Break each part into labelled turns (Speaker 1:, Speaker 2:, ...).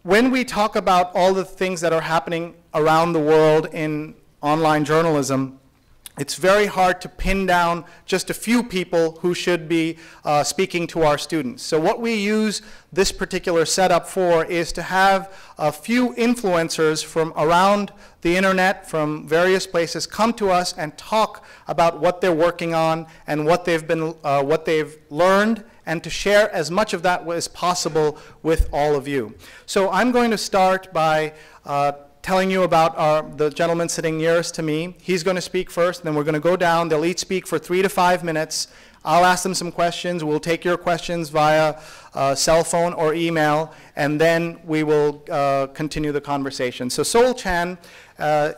Speaker 1: When we talk about all the things that are happening around the world in online journalism, it's very hard to pin down just a few people who should be speaking to our students. So what we use this particular setup for is to have a few influencers from around the internet, from various places, come to us and talk about what they're working on and what they've learned, and to share as much of that as possible with all of you. So I'm going to start by telling you about the gentleman sitting nearest to me. He's going to speak first, and then we're going to go down. They'll each speak for 3 to 5 minutes. I'll ask them some questions. We'll take your questions via cell phone or email, and then we will continue the conversation. So Sol Chan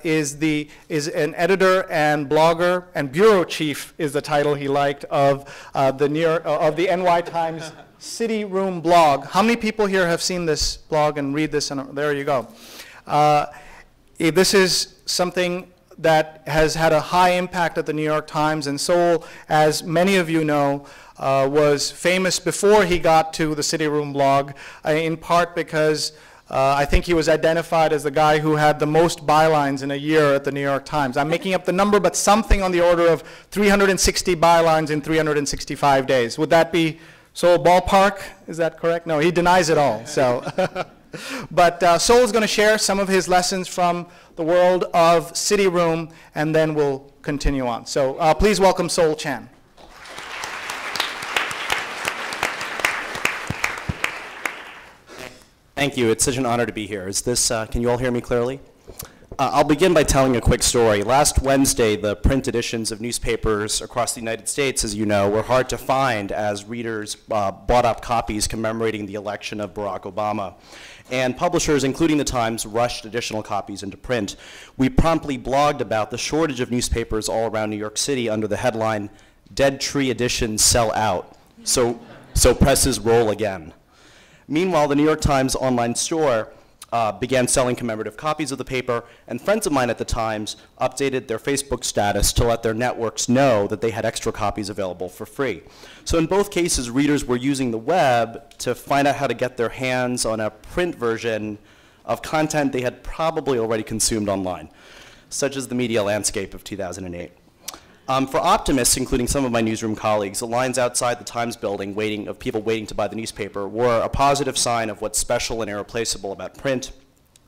Speaker 1: is an editor and blogger, and bureau chief is the title he liked of the NY Times City Room blog. How many people here have seen this blog and read this? And there you go. This is something that has had a high impact at the New York Times, and Sol, as many of you know, was famous before he got to the City Room blog, in part because I think he was identified as the guy who had the most bylines in a year at the New York Times. I'm making up the number, but something on the order of 360 bylines in 365 days. Would that be Sol ballpark? Is that correct? No, he denies it all. So. But Sol is going to share some of his lessons from the world of City Room, and then we'll continue on. So please welcome Sol Chan.
Speaker 2: Thank you. It's such an honor to be here. Can you all hear me clearly? I'll begin by telling a quick story. Last Wednesday, the print editions of newspapers across the United States, as you know, were hard to find as readers bought up copies commemorating the election of Barack Obama. And publishers, including the Times, rushed additional copies into print. We promptly blogged about the shortage of newspapers all around New York City under the headline, "Dead Tree Editions Sell Out, so presses roll again." Meanwhile, the New York Times online store began selling commemorative copies of the paper, and friends of mine at the Times updated their Facebook status to let their networks know that they had extra copies available for free. So in both cases, readers were using the web to find out how to get their hands on a print version of content they had probably already consumed online, such as the media landscape of 2008. For optimists, including some of my newsroom colleagues, the lines outside the Times building of people waiting to buy the newspaper were a positive sign of what's special and irreplaceable about print: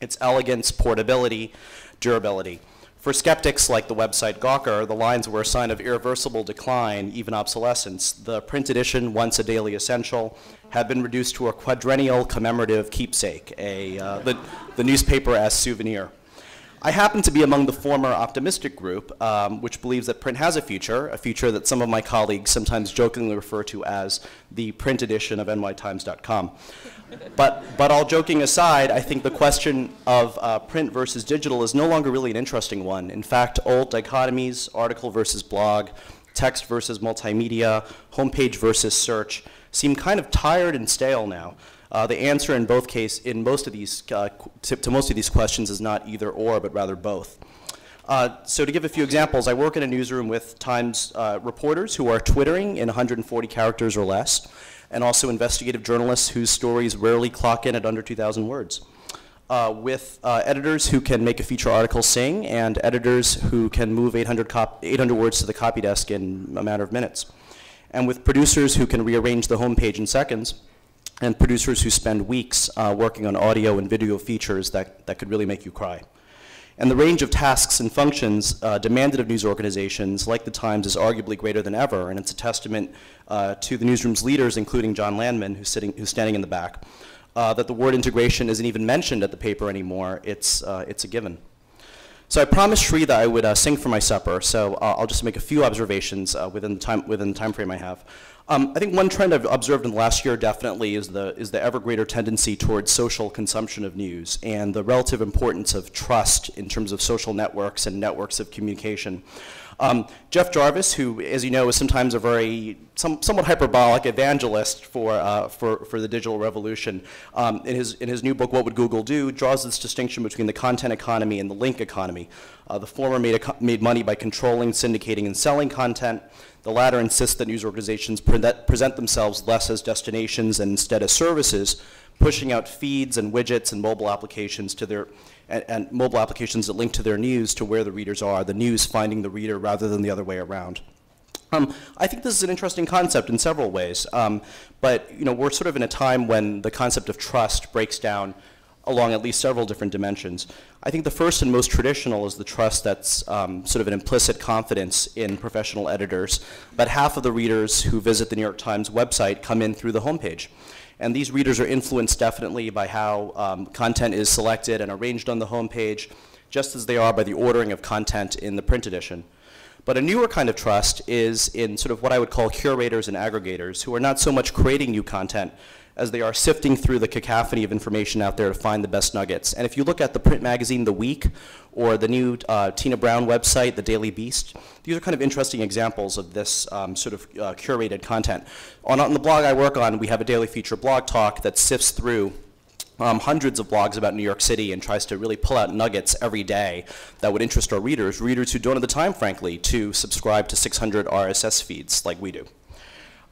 Speaker 2: its elegance, portability, durability. For skeptics like the website Gawker, the lines were a sign of irreversible decline, even obsolescence. The print edition, once a daily essential, had been reduced to a quadrennial commemorative keepsake, the newspaper as souvenir. I happen to be among the former optimistic group, which believes that print has a future that some of my colleagues sometimes jokingly refer to as the print edition of nytimes.com. But all joking aside, I think the question of print versus digital is no longer really an interesting one. In fact, old dichotomies, article versus blog, text versus multimedia, homepage versus search, seem kind of tired and stale now. The answer in most of these questions is not either or, but rather both. So to give a few examples, I work in a newsroom with Times reporters who are twittering in 140 characters or less, and also investigative journalists whose stories rarely clock in at under 2,000 words. With editors who can make a feature article sing, and editors who can move 800 words to the copy desk in a matter of minutes. And with producers who can rearrange the homepage in seconds, and producers who spend weeks working on audio and video features that could really make you cry. And the range of tasks and functions demanded of news organizations like the Times is arguably greater than ever, and it's a testament to the newsroom's leaders, including John Landman, who's standing in the back, that the word integration isn't even mentioned at the paper anymore. It's a given. So I promised Shri that I would sing for my supper, so I'll just make a few observations within the time frame I have. I think one trend I've observed in the last year definitely is the ever greater tendency towards social consumption of news and the relative importance of trust in terms of social networks and networks of communication. Jeff Jarvis, who, as you know, is sometimes a somewhat hyperbolic evangelist for the digital revolution, in his new book, What Would Google Do?, draws this distinction between the content economy and the link economy. The former made money by controlling, syndicating, and selling content. The latter insists that news organizations present themselves less as destinations and instead as services, pushing out feeds and widgets and mobile applications to their and mobile applications that link to their news to where the readers are, the news finding the reader rather than the other way around. I think this is an interesting concept in several ways, but we're sort of in a time when the concept of trust breaks down along at least several different dimensions. I think the first and most traditional is the trust that's sort of an implicit confidence in professional editors. About half of the readers who visit the New York Times website come in through the homepage. And these readers are influenced definitely by how content is selected and arranged on the homepage, just as they are by the ordering of content in the print edition. But a newer kind of trust is in sort of what I would call curators and aggregators, who are not so much creating new content as they are sifting through the cacophony of information out there to find the best nuggets. And if you look at the print magazine The Week, or the new Tina Brown website, The Daily Beast, these are kind of interesting examples of this sort of curated content. On the blog I work on, we have a daily feature blog talk that sifts through hundreds of blogs about New York City and tries to really pull out nuggets every day that would interest our readers who don't have the time, frankly, to subscribe to 600 RSS feeds like we do.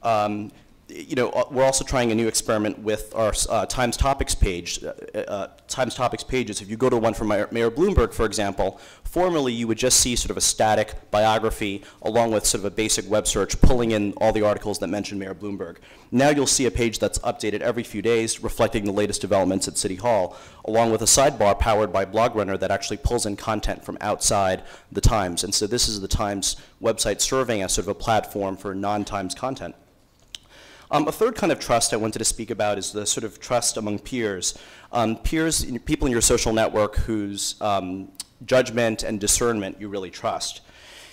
Speaker 2: We're also trying a new experiment with our Times Topics page. Times Topics pages, if you go to one from Mayor Bloomberg, for example, formerly you would just see sort of a static biography along with sort of a basic web search pulling in all the articles that mention Mayor Bloomberg. Now you'll see a page that's updated every few days reflecting the latest developments at City Hall, along with a sidebar powered by Blog Runner that actually pulls in content from outside the Times. And so this is the Times website serving as sort of a platform for non-Times content. A third kind of trust I wanted to speak about is the sort of trust among peers. Peers, people in your social network whose judgment and discernment you really trust.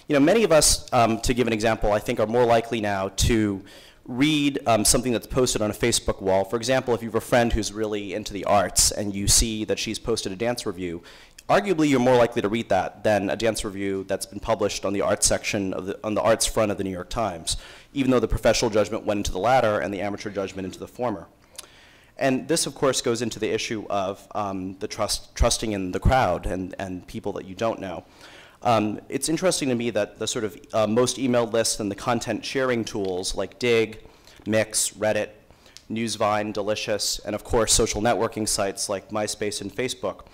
Speaker 2: Many of us, to give an example, I think are more likely now to read something that's posted on a Facebook wall. For example, if you have a friend who's really into the arts and you see that she's posted a dance review, arguably you're more likely to read that than a dance review that's been published on the arts section on the arts front of the New York Times, even though the professional judgment went into the latter and the amateur judgment into the former. And this, of course, goes into the issue of the trusting in the crowd and people that you don't know. It's interesting to me that the sort of most emailed lists and the content sharing tools like Dig, Mix, Reddit, Newsvine, Delicious, and of course social networking sites like MySpace and Facebook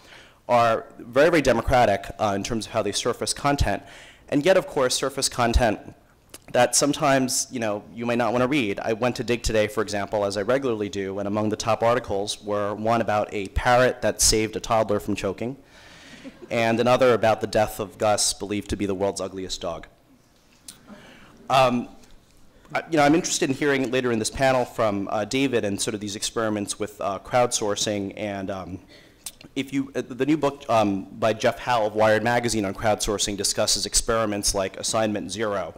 Speaker 2: are very, very democratic in terms of how they surface content, and yet, of course, surface content that sometimes you might not want to read. I went to Dig today, for example, as I regularly do, and among the top articles were one about a parrot that saved a toddler from choking, and another about the death of Gus, believed to be the world's ugliest dog. I'm interested in hearing later in this panel from David and sort of these experiments with crowdsourcing and the new book by Jeff Howe of Wired Magazine on crowdsourcing discusses experiments like Assignment Zero.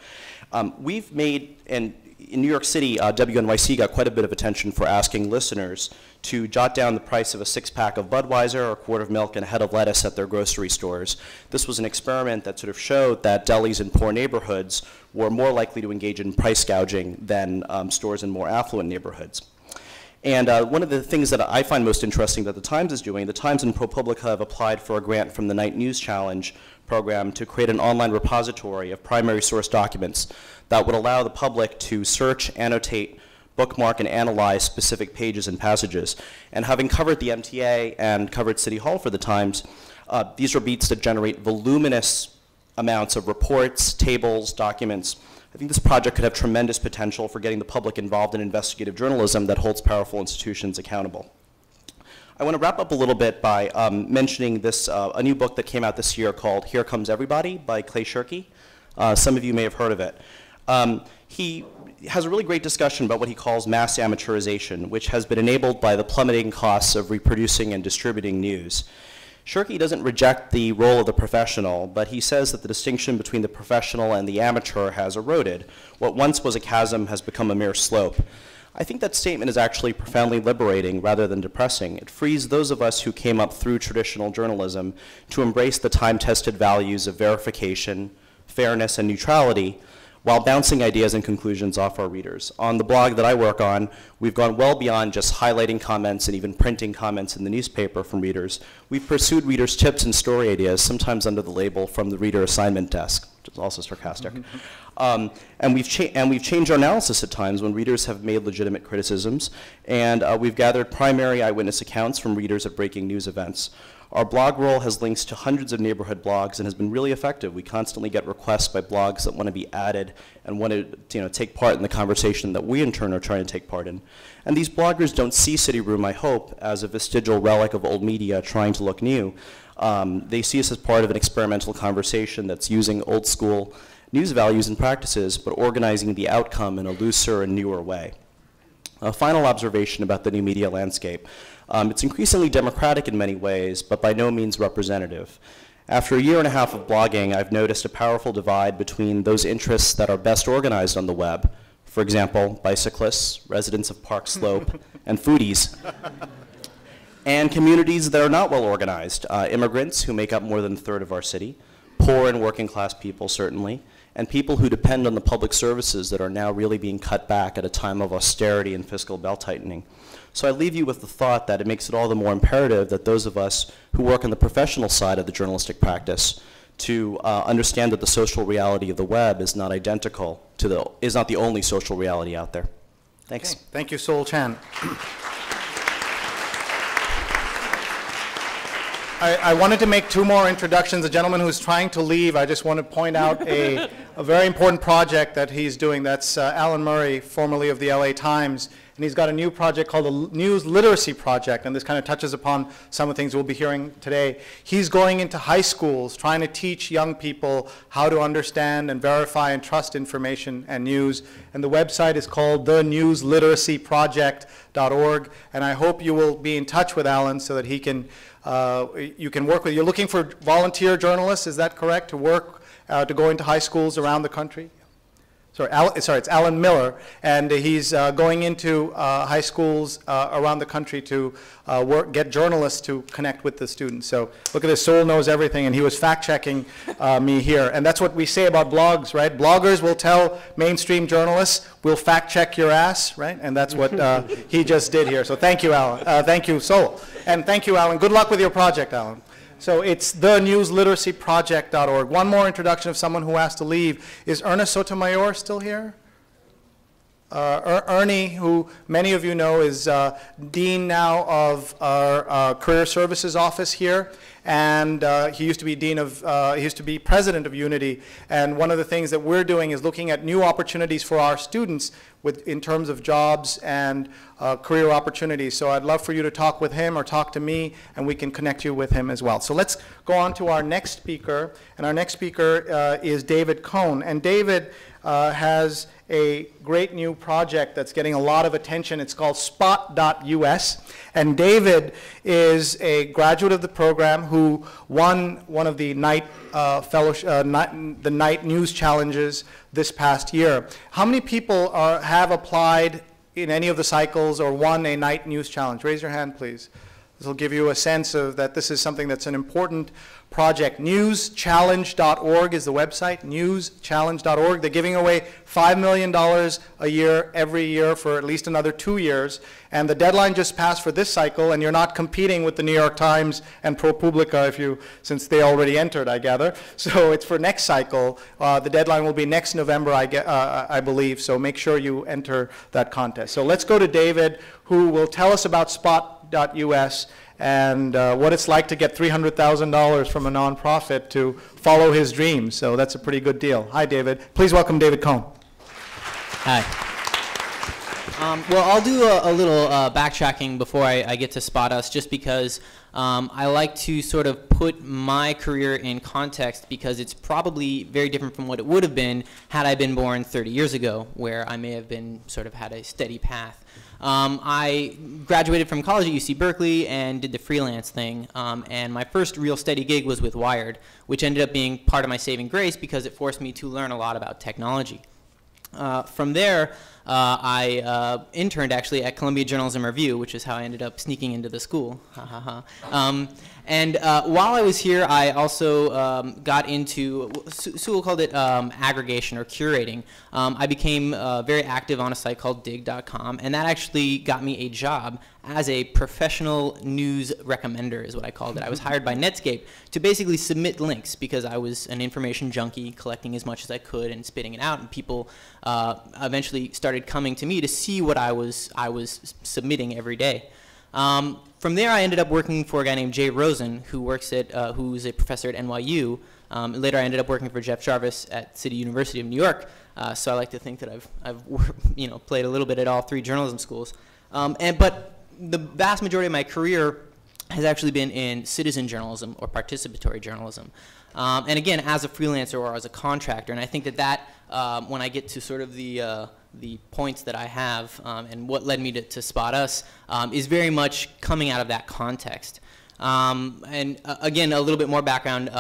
Speaker 2: We've made, in New York City, WNYC got quite a bit of attention for asking listeners to jot down the price of a 6-pack of Budweiser or a quart of milk and a head of lettuce at their grocery stores. This was an experiment that sort of showed that delis in poor neighborhoods were more likely to engage in price gouging than stores in more affluent neighborhoods. And one of the things that I find most interesting that the Times is doing, the Times and ProPublica have applied for a grant from the Night News Challenge program to create an online repository of primary source documents that would allow the public to search, annotate, bookmark, and analyze specific pages and passages. And having covered the MTA and covered City Hall for the Times, these are beats that generate voluminous amounts of reports, tables, documents. I think this project could have tremendous potential for getting the public involved in investigative journalism that holds powerful institutions accountable. I want to wrap up a little bit by mentioning this, a new book that came out this year called Here Comes Everybody by Clay Shirky. Some of you may have heard of it. He has a really great discussion about what he calls mass amateurization, which has been enabled by the plummeting costs of reproducing and distributing news. Shirky doesn't reject the role of the professional, but he says that the distinction between the professional and the amateur has eroded. What once was a chasm has become a mere slope. I think that statement is actually profoundly liberating rather than depressing. It frees those of us who came up through traditional journalism to embrace the time-tested values of verification, fairness, and neutrality, while bouncing ideas and conclusions off our readers. On the blog that I work on, we've gone well beyond just highlighting comments and even printing comments in the newspaper from readers. We've pursued readers' tips and story ideas, sometimes under the label from the reader assignment desk, which is also sarcastic. And we've changed our analysis at times when readers have made legitimate criticisms, and we've gathered primary eyewitness accounts from readers at breaking news events. Our blog roll has links to hundreds of neighborhood blogs and has been really effective. We constantly get requests by blogs that want to be added and want to take part in the conversation that we in turn are trying to take part in. And these bloggers don't see City Room, I hope, as a vestigial relic of old media trying to look new. They see us as part of an experimental conversation that's using old school news values and practices, but organizing the outcome in a looser and newer way. A final observation about the new media landscape. It's increasingly democratic in many ways, but by no means representative. After a year and a half of blogging, I've noticed a powerful divide between those interests that are best organized on the web, for example, bicyclists, residents of Park Slope, and foodies, and communities that are not well organized, immigrants who make up more than a third of our city, poor and working class people certainly, and people who depend on the public services that are now really being cut back at a time of austerity and fiscal belt-tightening. So I leave you with the thought that it makes it all the more imperative that those of us who work on the professional side of the journalistic practice to understand that the social reality of the web is not identical to is not the only social reality out there. Thanks.
Speaker 1: Okay. Thank you, Sol Chan. I wanted to make two more introductions. A gentleman who's trying to leave, I just want to point out a very important project that he's doing. That's Alan Murray, formerly of the LA Times. And he's got a new project called the News Literacy Project, and this kind of touches upon some of the things we'll be hearing today. He's going into high schools, trying to teach young people how to understand and verify and trust information and news. And the website is called thenewsliteracyproject.org. And I hope you will be in touch with Alan so that he can, you can work with. You're looking for volunteer journalists, is that correct, to work, to go into high schools around the country? It's Alan Miller, and he's going into high schools around the country to get journalists to connect with the students. So look at this, Sol knows everything, and he was fact-checking me here. And that's what we say about blogs, right? Bloggers will tell mainstream journalists, we'll fact-check your ass, right? And that's what he just did here. So thank you, Alan. Thank you, Sol. And thank you, Alan. Good luck with your project, Alan. So it's thenewsliteracyproject.org. One more introduction of someone who has to leave. Is Ernest Sotomayor still here? Ernie, who many of you know, is dean now of our career services office here, and he used to be he used to be president of Unity. And one of the things that we're doing is looking at new opportunities for our students in terms of jobs and career opportunities. So I'd love for you to talk with him or talk to me, and we can connect you with him as well. So let's go on to our next speaker, and our next speaker is David Cohn. And David has a great new project that's getting a lot of attention. It's called Spot.us. And David is a graduate of the program who won one of the night night news challenges this past year. How many people have applied in any of the cycles or won a night news challenge? Raise your hand, please. This will give you a sense of that this is something that's an important project. Newschallenge.org is the website, newschallenge.org. They're giving away $5 million a year, every year for at least another 2 years. And the deadline just passed for this cycle, and you're not competing with the New York Times and ProPublica since they already entered, I gather. So it's for next cycle. The deadline will be next November, I believe, so make sure you enter that contest. So let's go to David, who will tell us about Spot.us and what it's like to get $300,000 from a nonprofit to follow his dreams. So that's a pretty good deal. Hi, David. Please welcome David Cohn.
Speaker 3: Hi. Well, I'll do a little backtracking before I get to Spot Us, just because I like to sort of put my career in context, because it's probably very different from what it would have been had I been born 30 years ago, where I may have been sort of had a steady path. I graduated from college at UC Berkeley and did the freelance thing, and my first real steady gig was with Wired, which ended up being part of my saving grace because it forced me to learn a lot about technology. From there, I interned actually at Columbia Journalism Review, which is how I ended up sneaking into the school. And while I was here, I also got into, Sewell called it aggregation or curating. I became very active on a site called dig.com, and that actually got me a job as a professional news recommender, is what I called it. I was hired by Netscape to basically submit links because I was an information junkie, collecting as much as I could and spitting it out, and people eventually started coming to me to see what I was submitting every day. From there, I ended up working for a guy named Jay Rosen, who works at, who's a professor at NYU. Later, I ended up working for Jeff Jarvis at City University of New York. So I like to think that I've played a little bit at all three journalism schools. But the vast majority of my career has actually been in citizen journalism or participatory journalism. And again, as a freelancer or as a contractor. And I think that when I get to sort of the points that I have and what led me to Spot Us is very much coming out of that context. And again, a little bit more background.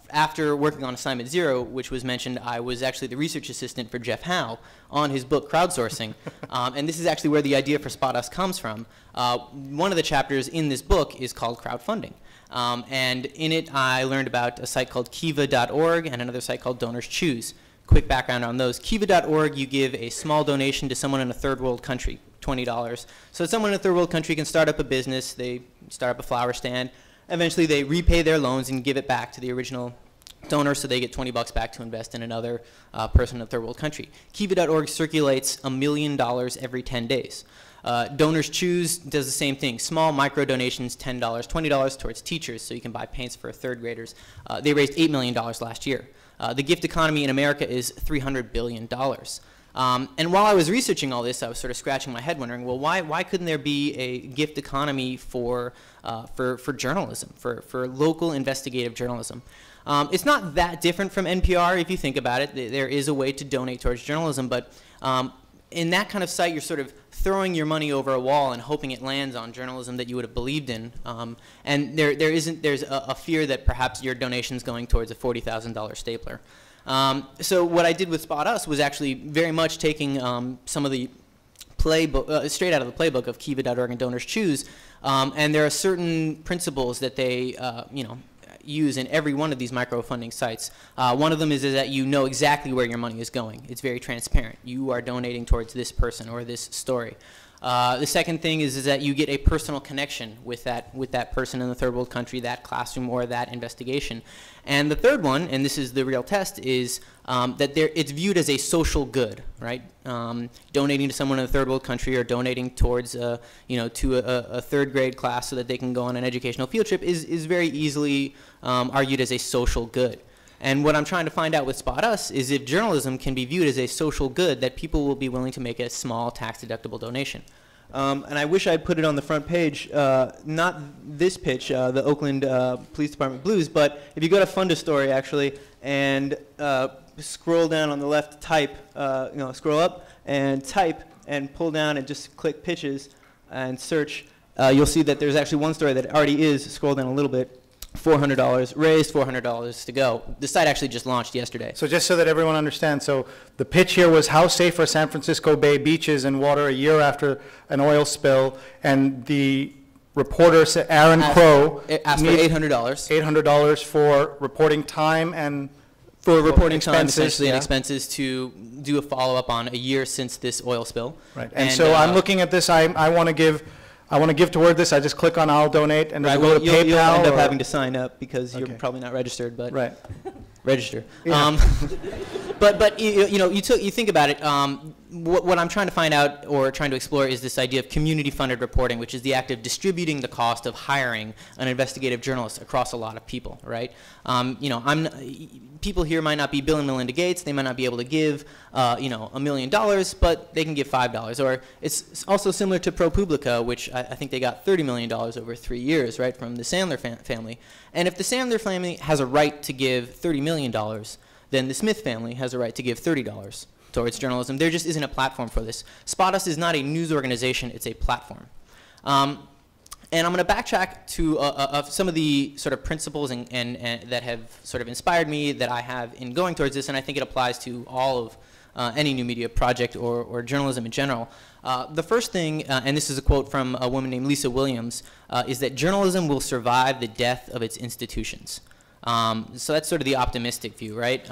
Speaker 3: After working on Assignment Zero, which was mentioned, I was actually the research assistant for Jeff Howe on his book Crowdsourcing. And this is actually where the idea for Spot Us comes from. One of the chapters in this book is called crowdfunding. And in it, I learned about a site called Kiva.org and another site called Donors Choose. Quick background on those. Kiva.org, you give a small donation to someone in a third world country, $20. So someone in a third world country can start up a business, they start up a flower stand, eventually they repay their loans and give it back to the original donor, so they get $20 back to invest in another person in a third world country. Kiva.org circulates $1 million every 10 days. Donors Choose does the same thing. Small micro donations, $10, $20 towards teachers, so you can buy paints for third graders. They raised $8 million last year. The gift economy in America is $300 billion. And while I was researching all this, I was sort of scratching my head wondering, well, why couldn't there be a gift economy for journalism, for local investigative journalism? It's not that different from NPR if you think about it. There is a way to donate towards journalism, but in that kind of site, you're sort of throwing your money over a wall and hoping it lands on journalism that you would have believed in. And there's a fear that perhaps your donation's going towards a $40,000 stapler. So what I did with Spot Us was actually very much taking some of the playbook, straight out of the playbook of Kiva.org and Donors Choose, and there are certain principles that they, use in every one of these microfunding sites. One of them is that you know exactly where your money is going. It's very transparent. You are donating towards this person or this story. The second thing is that you get a personal connection with that person in the third world country, that classroom, or that investigation. And the third one, and this is the real test, is that it's viewed as a social good, right? Donating to someone in a third world country or donating towards, to a third grade class so that they can go on an educational field trip is very easily argued as a social good. And what I'm trying to find out with Spot Us is if journalism can be viewed as a social good, that people will be willing to make a small tax-deductible donation.
Speaker 4: And I wish I'd put it on the front page, not this pitch, the Oakland Police Department Blues, but if you go to Fund a Story, actually, and scroll down on the left, type, scroll up and type and pull down and just click pitches and search, you'll see that there's actually one story that already is, scroll down a little bit, $400 raised, $400 to go. The site actually just launched yesterday.
Speaker 1: So just so that everyone understands, so the pitch here was how safe are San Francisco Bay beaches and water a year after an oil spill, and the reporter, Aaron Crow,
Speaker 3: asked for $800.
Speaker 1: $800 for reporting time and
Speaker 3: for reporting time,
Speaker 1: expenses,
Speaker 3: essentially,
Speaker 1: yeah.
Speaker 3: and expenses to do a follow-up on a year since this oil spill.
Speaker 1: Right. And so I'm looking at this. I want to give toward this. I just click on I'll donate, and
Speaker 4: right,
Speaker 1: go to PayPal.
Speaker 4: You'll end up having to sign up because you're probably not registered, but
Speaker 1: right.
Speaker 3: Register.
Speaker 1: Yeah.
Speaker 3: But you think about it. What I'm trying to find out or trying to explore is this idea of community-funded reporting, which is the act of distributing the cost of hiring an investigative journalist across a lot of people, right? People here might not be Bill and Melinda Gates. They might not be able to give, $1 million, but they can give $5. Or it's also similar to ProPublica, which I think they got $30 million over 3 years, right, from the Sandler family. And if the Sandler family has a right to give $30 million, then the Smith family has a right to give $30 towards journalism. There just isn't a platform for this. Spot Us is not a news organization, it's a platform. And I'm going to backtrack to some of the sort of principles and that have sort of inspired me that I have in going towards this, and I think it applies to all of any new media project or journalism in general. The first thing, and this is a quote from a woman named Lisa Williams, is that journalism will survive the death of its institutions. So that's sort of the optimistic view, right?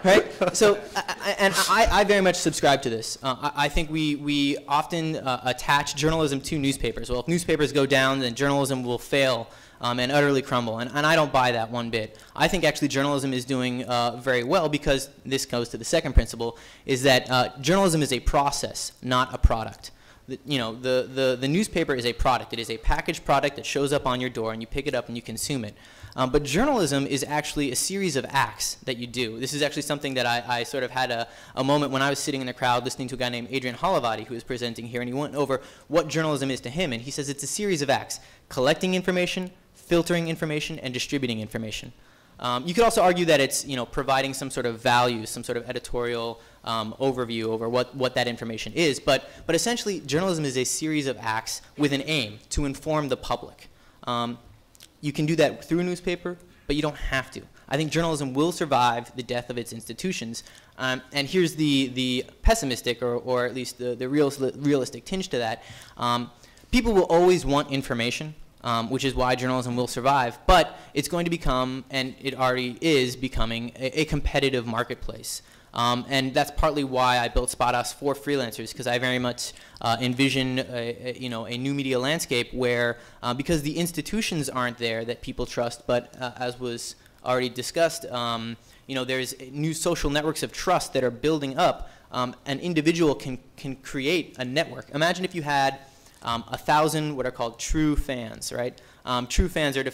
Speaker 3: Right? So, I very much subscribe to this. I think we often attach journalism to newspapers. Well, if newspapers go down, then journalism will fail and utterly crumble. And I don't buy that one bit. I think actually journalism is doing very well, because this goes to the second principle, is that journalism is a process, not a product. The newspaper is a product. It is a packaged product that shows up on your door, and you pick it up and you consume it. But journalism is actually a series of acts that you do. This is actually something that I sort of had a moment when I was sitting in the crowd listening to a guy named Adrian Holovati, who was presenting here, and he went over what journalism is to him, and he says it's a series of acts: collecting information, filtering information, and distributing information. You could also argue that it's providing some sort of value, some sort of editorial overview over what that information is. But essentially, journalism is a series of acts with an aim to inform the public. You can do that through a newspaper, but you don't have to. I think journalism will survive the death of its institutions. And here's the pessimistic, or at least the realistic tinge to that. People will always want information. Which is why journalism will survive, but it's going to become, and it already is becoming, a competitive marketplace. And that's partly why I built SpotUs for freelancers, because I very much envision a new media landscape where, because the institutions aren't there that people trust, but as was already discussed, there's new social networks of trust that are building up. An individual can create a network. Imagine if you had 1,000 what are called true fans, right? True fans are,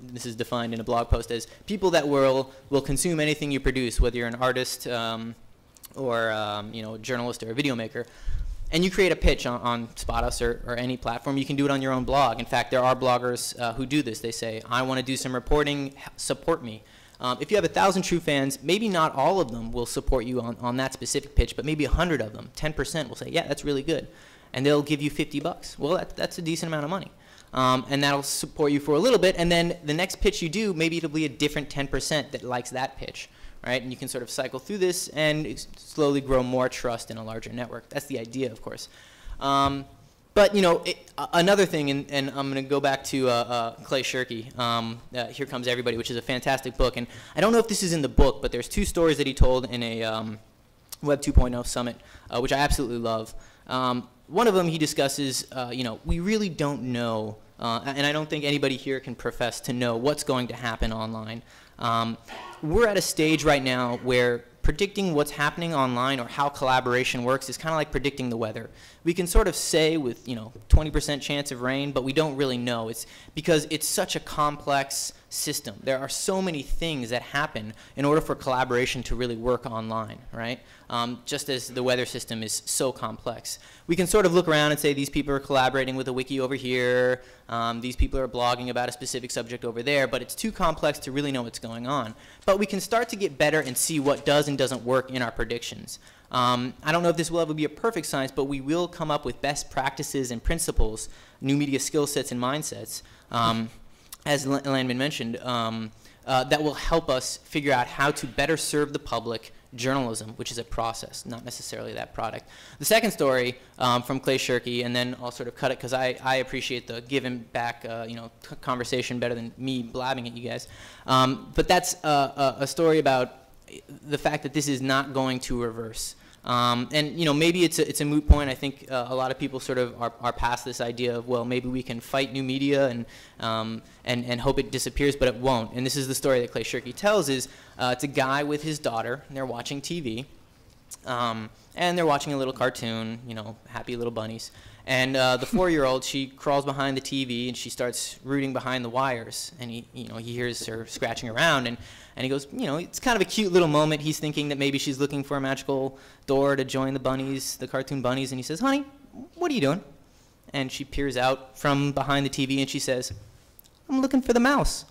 Speaker 3: this is defined in a blog post as people that will consume anything you produce, whether you're an artist or a journalist or a video maker. And you create a pitch on SpotUs or any platform. You can do it on your own blog. In fact, there are bloggers who do this. They say, I want to do some reporting, support me. If you have 1,000 true fans, maybe not all of them will support you on that specific pitch, but maybe 100 of them, 10% will say, yeah, that's really good. And they'll give you $50. Well, that's a decent amount of money. And that'll support you for a little bit, and then the next pitch you do, maybe it'll be a different 10% that likes that pitch, right? And you can sort of cycle through this and slowly grow more trust in a larger network. That's the idea, of course. But another thing, and I'm going to go back to Clay Shirky, Here Comes Everybody, which is a fantastic book. And I don't know if this is in the book, but there's 2 stories that he told in a Web 2.0 summit, which I absolutely love. One of them he discusses, we really don't know, and I don't think anybody here can profess to know what's going to happen online. We're at a stage right now where predicting what's happening online or how collaboration works is kind of like predicting the weather. We can sort of say with 20% chance of rain, but we don't really know. It's because it's such a complex system. There are so many things that happen in order for collaboration to really work online, right? Just as the weather system is so complex. We can sort of look around and say these people are collaborating with a wiki over here, these people are blogging about a specific subject over there, but it's too complex to really know what's going on. But we can start to get better and see what does and doesn't work in our predictions. I don't know if this will ever be a perfect science, but we will come up with best practices and principles, new media skill sets and mindsets, as Landman mentioned, that will help us figure out how to better serve the public journalism, which is a process, not necessarily that product. The second story from Clay Shirky, and then I'll sort of cut it because I appreciate the giving back conversation better than me blabbing at you guys. But that's a story about the fact that this is not going to reverse. And maybe it's a moot point. I think a lot of people sort of are past this idea of, well, maybe we can fight new media and hope it disappears, but it won't. And this is the story that Clay Shirky tells. Is it's a guy with his daughter, and they're watching TV, and they're watching a little cartoon, happy little bunnies. And the 4-year-old, she crawls behind the TV and she starts rooting behind the wires. And he hears her scratching around, and he goes, it's kind of a cute little moment. He's thinking that maybe she's looking for a magical door to join the bunnies, the cartoon bunnies. And he says, honey, what are you doing? And she peers out from behind the TV and she says, I'm looking for the mouse.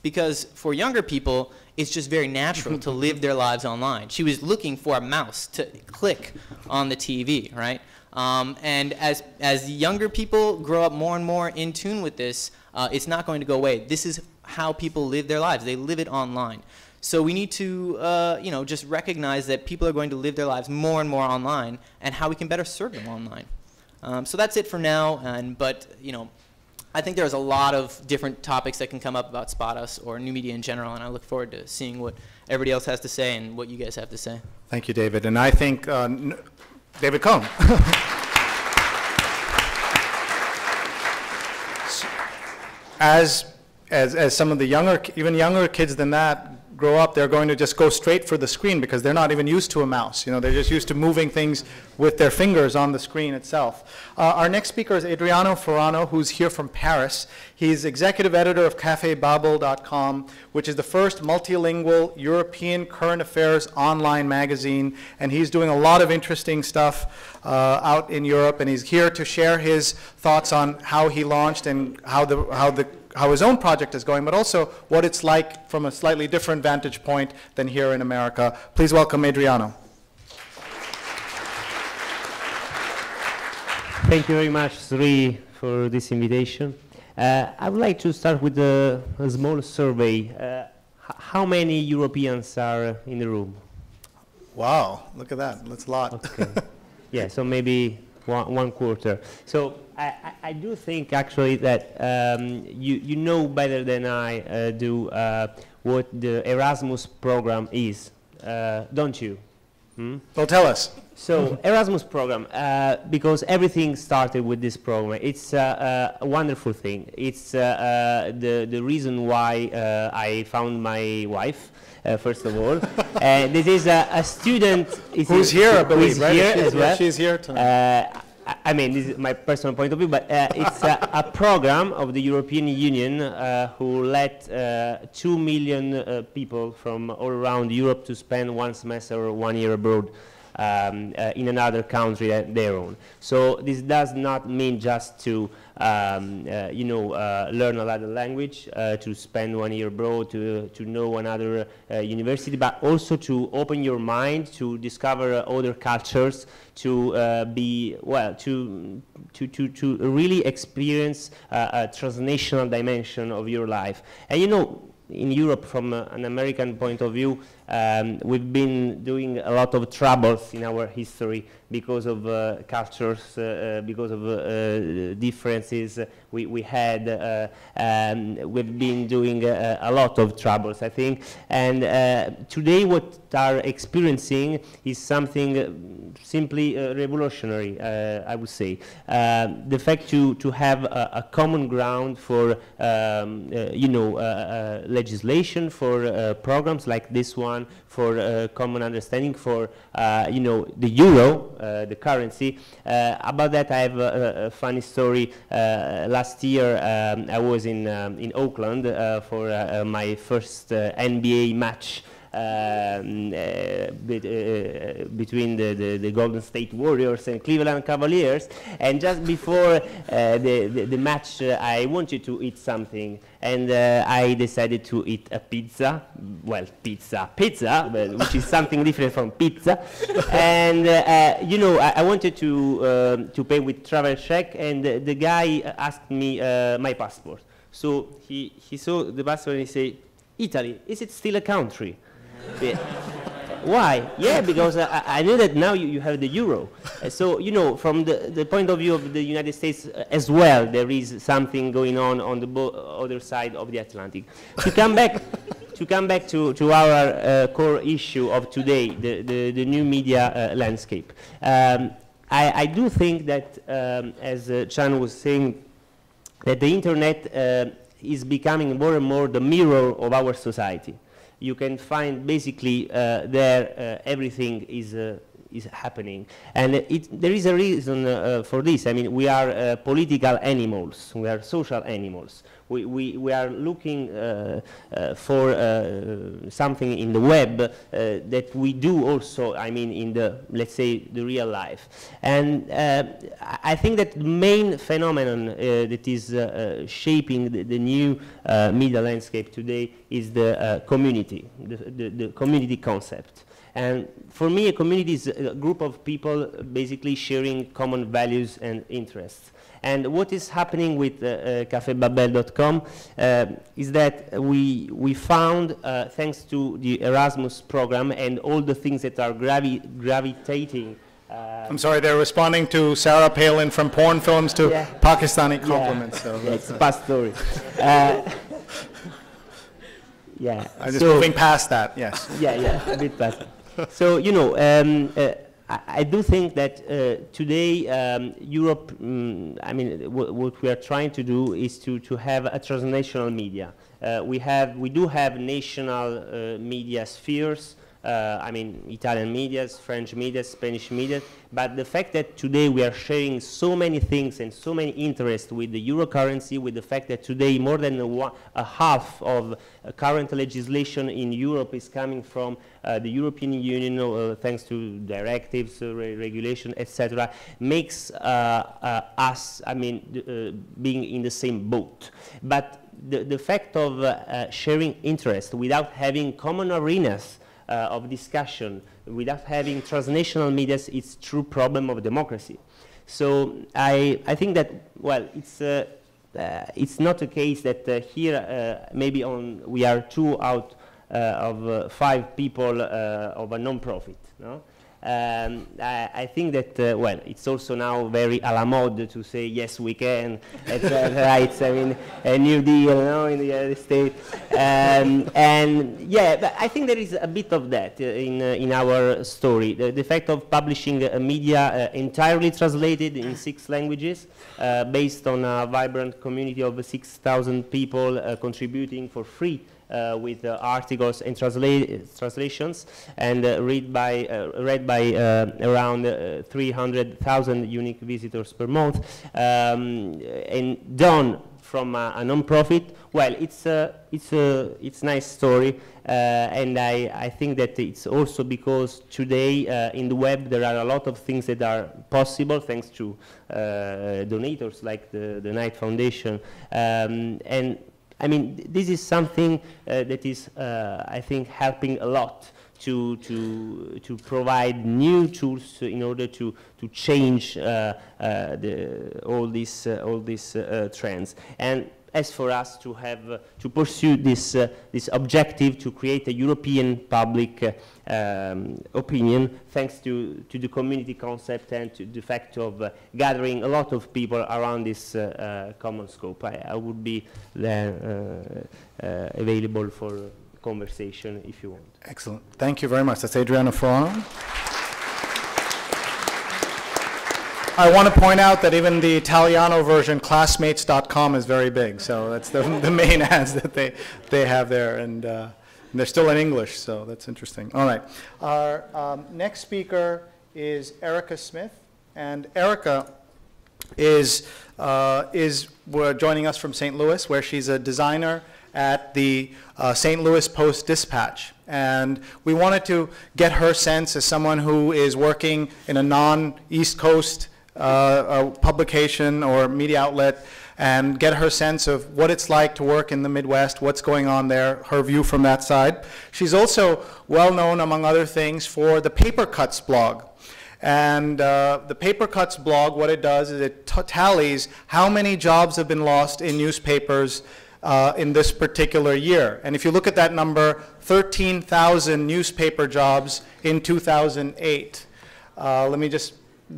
Speaker 3: Because for younger people, it's just very natural to live their lives online. She was looking for a mouse to click on the TV, right? And as younger people grow up more and more in tune with this, it's not going to go away. This is how people live their lives. They live it online. So we need to, just recognize that people are going to live their lives more and more online, and how we can better serve them online. So that's it for now. But I think there's a lot of different topics that can come up about Spot Us or new media in general, and I look forward to seeing what everybody else has to say and what you guys have to say.
Speaker 1: Thank you, David. And I think David Cohn. As some of the even younger kids than that grow up, they're going to just go straight for the screen because they're not even used to a mouse. They're just used to moving things with their fingers on the screen itself. Our next speaker is Adriano Forano, who's here from Paris. He's executive editor of CafeBabel.com, which is the first multilingual European current affairs online magazine, and he's doing a lot of interesting stuff out in Europe, and he's here to share his thoughts on how he launched and how his own project is going, but also what it's like from a slightly different vantage point than here in America. Please welcome Adriano.
Speaker 5: Thank you very much, Sri, for this invitation. I would like to start with a small survey. How many Europeans are in the room?
Speaker 1: Wow, look at that. That's a lot.
Speaker 5: Okay. Yeah, so maybe one quarter. So I do think actually that you know better than I do what the Erasmus program is, don't you?
Speaker 1: Well, tell us.
Speaker 5: So Erasmus program, because everything started with this program. It's a wonderful thing. It's the reason why I found my wife. First of all, this is a student
Speaker 1: who's here, I believe, right?
Speaker 5: Here as well.
Speaker 1: She's here tonight.
Speaker 5: I mean, this is my personal point of view, but it's a program of the European Union who let 2 million people from all around Europe to spend one semester or 1 year abroad in another country than their own. So this does not mean just to learn another language, to spend 1 year abroad, to know another university, but also to open your mind, to discover other cultures, to to really experience a transnational dimension of your life. And in Europe, from an American point of view, we've been doing a lot of troubles in our history because of cultures, because of differences we had. We've been doing a lot of troubles, I think. And today what are experiencing is something simply revolutionary, I would say. The fact to have a common ground for, legislation, for programs like this one, for common understanding, for the euro, the currency. About that, I have a funny story. Last year, I was in Oakland for my first NBA match. Between the Golden State Warriors and Cleveland Cavaliers, and just before the match, I wanted to eat something, and I decided to eat a pizza. Well, pizza, which is something different from pizza. And I wanted to pay with travel check, and the guy asked me my passport. So he saw the passport and he said, "Italy, is it still a country?" Yeah. Why? Yeah, because I knew that now you have the euro. So, from the point of view of the United States as well, there is something going on the other side of the Atlantic. To come back to our core issue of today, the new media landscape. I do think that, as Chan was saying, that the internet is becoming more and more the mirror of our society. You can find basically there everything is happening, and there is a reason for this. I mean, we are political animals, we are social animals. We are looking for something in the web that we do also, I mean, in let's say, the real life. And I think that the main phenomenon that is shaping the new media landscape today is the community, the community concept. And for me, a community is a group of people basically sharing common values and interests. And what is happening with cafebabel.com is that we found, thanks to the Erasmus program and all the things that are gravitating.
Speaker 1: I'm sorry, they're responding to Sarah Palin from porn films to Pakistani compliments. So
Speaker 5: it's a past story. Yeah.
Speaker 1: I'm just moving past that, yes.
Speaker 5: Yeah, a bit past. So, you know, I do think that today Europe, I mean, what we are trying to do is to have a transnational media. We do have national media spheres. I mean, Italian medias, French medias, Spanish media, but the fact that today we are sharing so many things and so many interests with the euro currency, with the fact that today more than a half of current legislation in Europe is coming from the European Union, thanks to directives, regulation, etc., makes us, I mean, being in the same boat. But the fact of sharing interest without having common arenas of discussion, without having transnational media, it's true problem of democracy. So I think that, well, it's not a case that here maybe we are 2 out of 5 people of a non-profit, no? I think that, well, it's also now very à la mode to say, yes, we can, right, I mean, a New Deal, no, in the United States. And yeah, but I think there is a bit of that in our story. The fact of publishing a media entirely translated in 6 languages, based on a vibrant community of 6,000 people contributing for free with articles and translations, and read by around 300,000 unique visitors per month, and done from a non-profit. Well, it's a nice story, and I think that it's also because today in the web there are a lot of things that are possible thanks to donators like the Knight Foundation, and I mean, this is something that is, I think, helping a lot to provide new tools in order to change all these trends. And as for us to have to pursue this objective to create a European public opinion, thanks to the community concept and to the fact of gathering a lot of people around this common scope. I would be there available for conversation if you want.
Speaker 1: Excellent. Thank you very much. That's Adriano Furlano. I want to point out that even the Italiano version, classmates.com, is very big. So that's the main ads that they have there. And they're still in English, so that's interesting. All right. Our next speaker is Erica Smith. And Erica is joining us from St. Louis, where she's a designer at the St. Louis Post-Dispatch. And we wanted to get her sense as someone who is working in a non-East Coast publication or media outlet, and get her sense of what it's like to work in the Midwest, what's going on there, her view from that side. She's also well known, among other things, for the Paper Cuts blog. And the Paper Cuts blog, what it does is it tallies how many jobs have been lost in newspapers in this particular year. And if you look at that number, 13,000 newspaper jobs in 2008. Let me just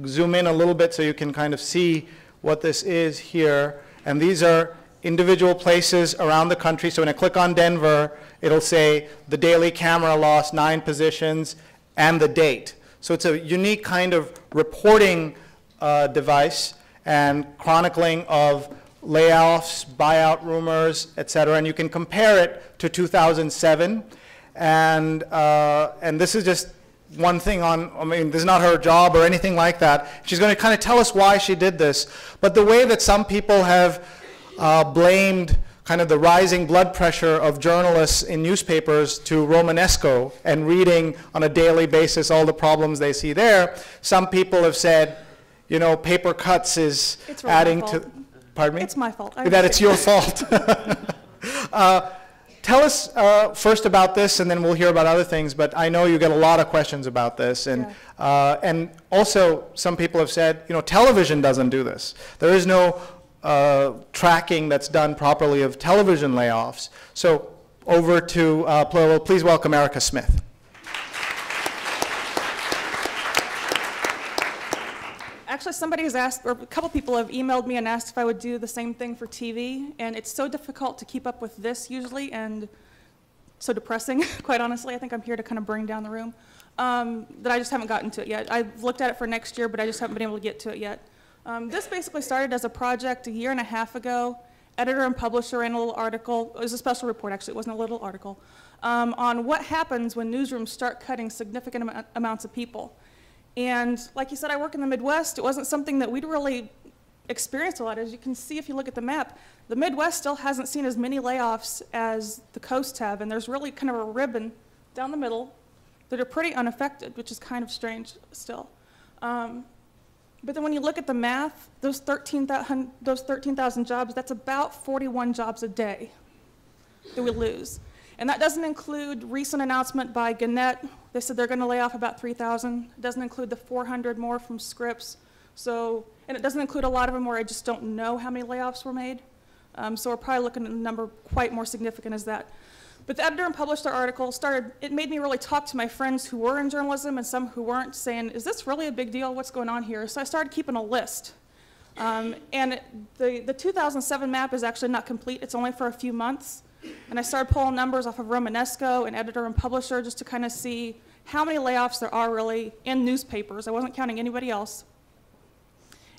Speaker 1: zoom in a little bit so you can kind of see what this is here. And these are individual places around the country. So when I click on Denver, it'll say the Daily Camera lost 9 positions and the date. So it's a unique kind of reporting device and chronicling of layoffs, buyout rumors, et cetera. And you can compare it to 2007. And this is just one thing on, I mean, this is not her job or anything like that. She's going to kind of tell us why she did this. But the way that some people have blamed kind of the rising blood pressure of journalists in newspapers to Romanesco and reading on a daily basis all the problems they see there, some people have said, you know, Paper Cuts is adding to, pardon me?
Speaker 6: It's my fault.
Speaker 1: That it's your fault. tell us first about this, and then we'll hear about other things, but I know you get a lot of questions about this. And also, some people have said, you know, television doesn't do this. There is no tracking that's done properly of television layoffs. So over to, please welcome Erica Smith.
Speaker 6: Actually, somebody has asked, or a couple people have emailed me and asked if I would do the same thing for TV, and it's so difficult to keep up with this usually, and so depressing, quite honestly. I think I'm here to kind of bring down the room, that I just haven't gotten to it yet. I've looked at it for next year, but I just haven't been able to get to it yet. This basically started as a project a year and a half ago. Editor and publisher ran a little article, it was a special report actually, it wasn't a little article, on what happens when newsrooms start cutting significant amounts of people. And like you said, I work in the Midwest. It wasn't something that we'd really experienced a lot. As you can see if you look at the map, the Midwest still hasn't seen as many layoffs as the coasts have, and there's really kind of a ribbon down the middle that are pretty unaffected, which is kind of strange still. But then when you look at the math, those 13,000 jobs, that's about 41 jobs a day that we lose. And that doesn't include recent announcement by Gannett. They said they're going to lay off about 3,000. It doesn't include the 400 more from Scripps. So, and it doesn't include a lot of them where I just don't know how many layoffs were made. So we're probably looking at a number quite more significant as that. But the editor and published our article it made me really talk to my friends who were in journalism and some who weren't, saying, is this really a big deal? What's going on here? So I started keeping a list. And the 2007 map is actually not complete. It's only for a few months. And I started pulling numbers off of Romanesco and Editor and Publisher just to kind of see how many layoffs there are really in newspapers. I wasn't counting anybody else.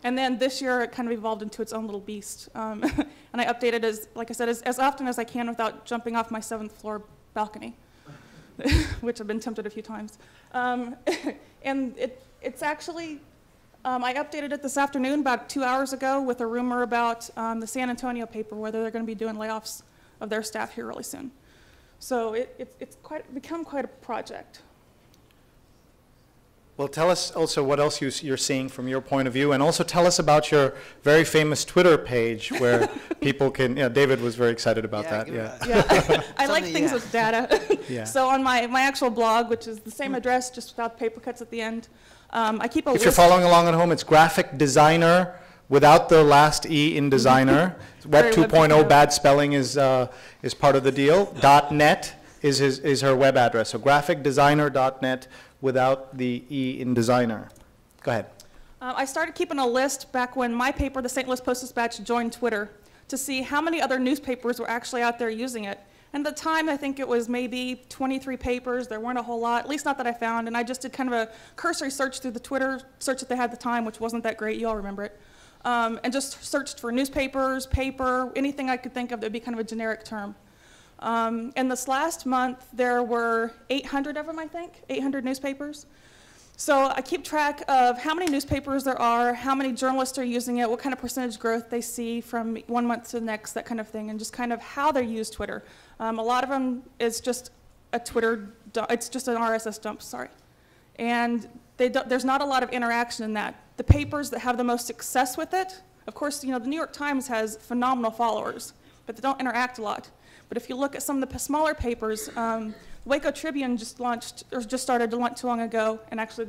Speaker 6: And then this year it kind of evolved into its own little beast. And I updated, like I said, as often as I can without jumping off my 7th floor balcony, which I've been tempted a few times. And it's actually, I updated it this afternoon about 2 hours ago with a rumor about the San Antonio paper, whether they're going to be doing layoffs of their staff here really soon. So it's become quite a project.
Speaker 1: Well, tell us also what else you're seeing from your point of view, and also tell us about your very famous Twitter page where people can, David was very excited about that.
Speaker 6: Yeah, I like things with data.
Speaker 1: Yeah.
Speaker 6: So on my actual blog, which is the same address, just without paper cuts at the end, I keep a list.
Speaker 1: If you're following along at home, it's graphic designer without the last E in designer. Web 2.0 bad spelling is part of the deal. .net is her web address. So graphicdesigner.net without the E in designer. Go ahead.
Speaker 6: I started keeping a list back when my paper, the St. Louis Post-Dispatch, joined Twitter to see how many other newspapers were actually out there using it. And at the time, I think it was maybe 23 papers. There weren't a whole lot, at least not that I found. And I just did kind of a cursory search through the Twitter search that they had at the time, which wasn't that great. You all remember it. And just searched for newspapers, paper, anything I could think of that would be kind of a generic term. And this last month, there were 800 of them, I think, 800 newspapers. So I keep track of how many newspapers there are, how many journalists are using it, what kind of percentage growth they see from one month to the next, that kind of thing, and just kind of how they use Twitter. A lot of them is just a Twitter, it's just an RSS dump, sorry. And there's not a lot of interaction in that. The papers that have the most success with it, of course, the New York Times has phenomenal followers, but they don't interact a lot. But if you look at some of the smaller papers, Waco Tribune just started not too long ago, and actually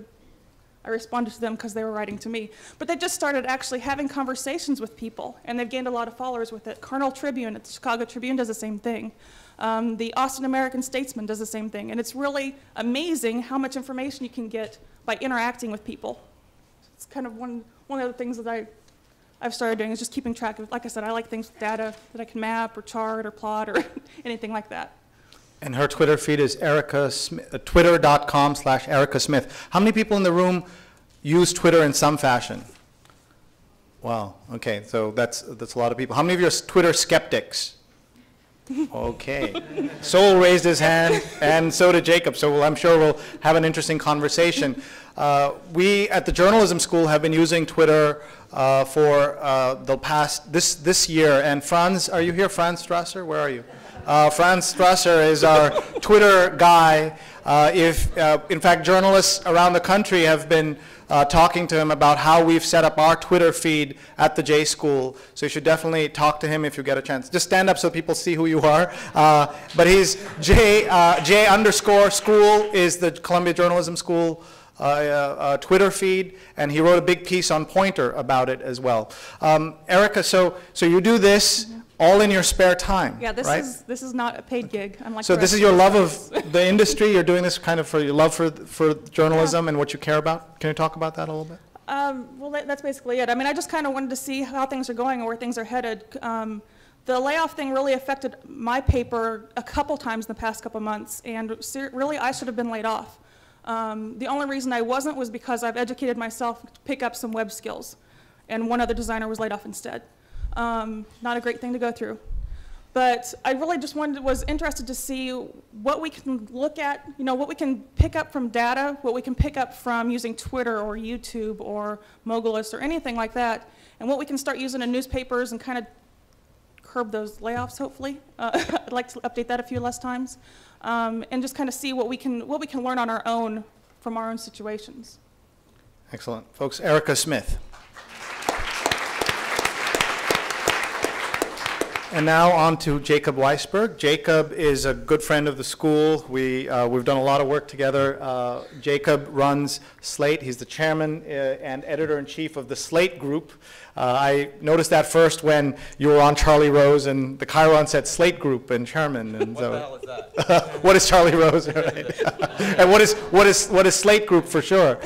Speaker 6: I responded to them because they were writing to me. But they just started actually having conversations with people, and they've gained a lot of followers with it. Carnal Tribune at the Chicago Tribune does the same thing. The Austin American Statesman does the same thing. And it's really amazing how much information you can get by interacting with people. It's kind of one of the things that I've started doing is just keeping track of. Like I said, I like things with data that I can map or chart or plot or anything like that.
Speaker 1: And her Twitter feed is twitter.com/Erica Smith. How many people in the room use Twitter in some fashion? Wow, okay, so that's a lot of people. How many of you are Twitter skeptics? Okay. Sol raised his hand, and so did Jacob, so I'm sure we'll have an interesting conversation. We at the journalism school have been using Twitter for the past, this year, and Franz, are you here? Franz Strasser, where are you? Franz Strasser is our Twitter guy. In fact, journalists around the country have been talking to him about how we've set up our Twitter feed at the J School. So you should definitely talk to him if you get a chance. Just stand up so people see who you are. But he's J_School is the Columbia Journalism School Twitter feed, and he wrote a big piece on Poynter about it as well. Erica, so you do this all in your spare time,
Speaker 6: Yeah,
Speaker 1: right?
Speaker 6: this is not a paid gig. Unlike
Speaker 1: So
Speaker 6: the
Speaker 1: this
Speaker 6: rest
Speaker 1: is your
Speaker 6: of
Speaker 1: love
Speaker 6: us.
Speaker 1: of the industry? You're doing this kind of for your love for journalism and what you care about? Can you talk about that a little bit?
Speaker 6: Well, that's basically it. I mean, I just kind of wanted to see how things are going and where things are headed. The layoff thing really affected my paper a couple times in the past couple months, and really I should have been laid off. The only reason I wasn't was because I've educated myself to pick up some web skills, and one other designer was laid off instead. Not a great thing to go through. But I really just was interested to see what we can look at, what we can pick up from data, what we can pick up from using Twitter or YouTube or Mogulus or anything like that, and what we can start using in newspapers and kind of curb those layoffs, hopefully. I'd like to update that a few less times, and just kind of see what we can learn on our own from our own situations.
Speaker 1: Excellent. Folks, Erica Smith. And now on to Jacob Weisberg. Jacob is a good friend of the school. We've done a lot of work together. Jacob runs Slate. He's the chairman and editor-in-chief of the Slate Group. I noticed that first when you were on Charlie Rose and the Chiron said Slate Group and chairman. And
Speaker 7: what
Speaker 1: so,
Speaker 7: the hell is that?
Speaker 1: what is Charlie Rose? Right? And what is Slate Group for sure?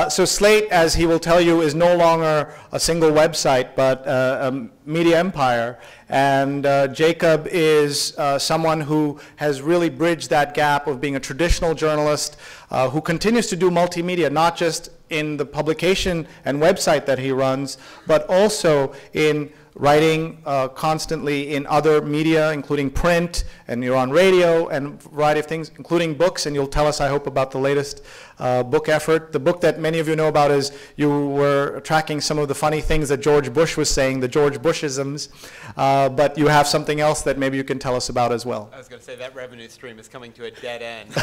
Speaker 1: So Slate, as he will tell you, is no longer a single website, but a media empire. And Jacob is someone who has really bridged that gap of being a traditional journalist who continues to do multimedia, not just in the publication and website that he runs, but also in writing constantly in other media, including print, and you're on radio, and a variety of things, including books, and you'll tell us, I hope, about the latest book effort. The book that many of you know about is you were tracking some of the funny things that George Bush was saying, the George Bushisms, but you have something else that maybe you can tell us about as well.
Speaker 7: I was going to say that revenue stream is coming to a dead end.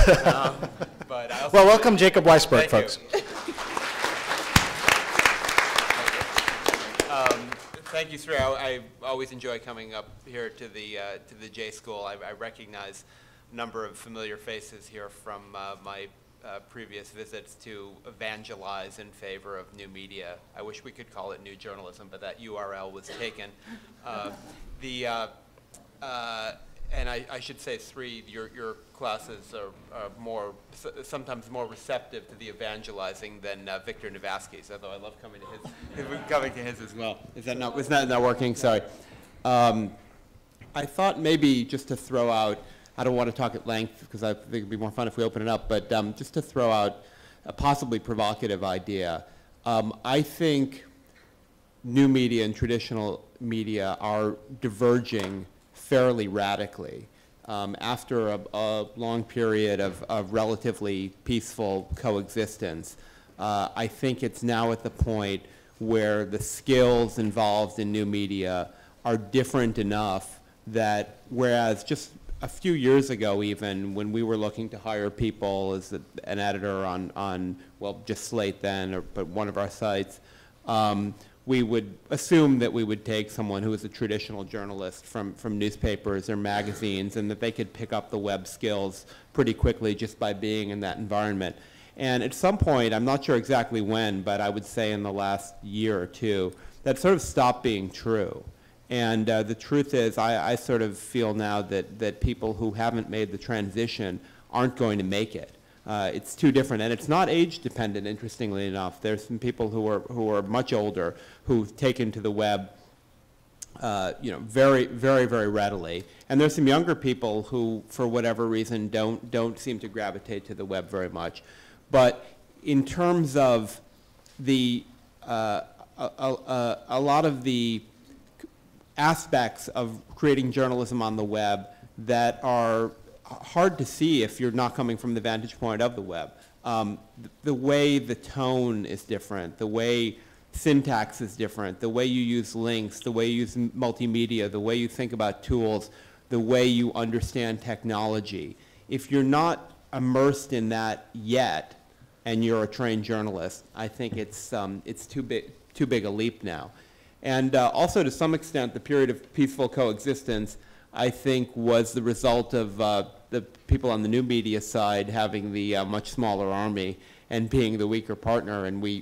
Speaker 7: But I also
Speaker 1: Well, welcome Jacob Weisberg,
Speaker 7: Thank
Speaker 1: folks.
Speaker 7: you. Thank you, Sri. I always enjoy coming up here to the J School. I recognize a number of familiar faces here from my previous visits to evangelize in favor of new media. I wish we could call it new journalism, but that URL was taken. And I should say, Sri, your classes are sometimes more receptive to the evangelizing than Victor Navasky's, although I love coming to his as well. Is that not working? Sorry. I thought maybe just to throw out, I don't want to talk at length because I think it'd be more fun if we open it up, but just to throw out a possibly provocative idea. I think new media and traditional media are diverging fairly radically. After a long period of relatively peaceful coexistence, I think it's now at the point where the skills involved in new media are different enough that whereas just a few years ago even, when we were looking to hire people as an editor on well, just Slate then, but one of our sites, we would assume that we would take someone who is a traditional journalist from newspapers or magazines and that they could pick up the web skills pretty quickly just by being in that environment. And at some point, I'm not sure exactly when, but I would say in the last year or two, that sort of stopped being true. And the truth is, I sort of feel now that people who haven't made the transition aren't going to make it. It's too different, and it's not age dependent. Interestingly enough, there's some people who are much older who've taken to the web, very, very, very readily, and there's some younger people who, for whatever reason, don't seem to gravitate to the web very much. But in terms of the a lot of the aspects of creating journalism on the web that are hard to see if you're not coming from the vantage point of the web. The way the tone is different, the way syntax is different, the way you use links, the way you use multimedia, the way you think about tools, the way you understand technology. If you're not immersed in that yet, and you're a trained journalist, I think it's too big a leap now. And also, to some extent, the period of peaceful coexistence, I think, was the result of the people on the new media side having the much smaller army and being the weaker partner. And we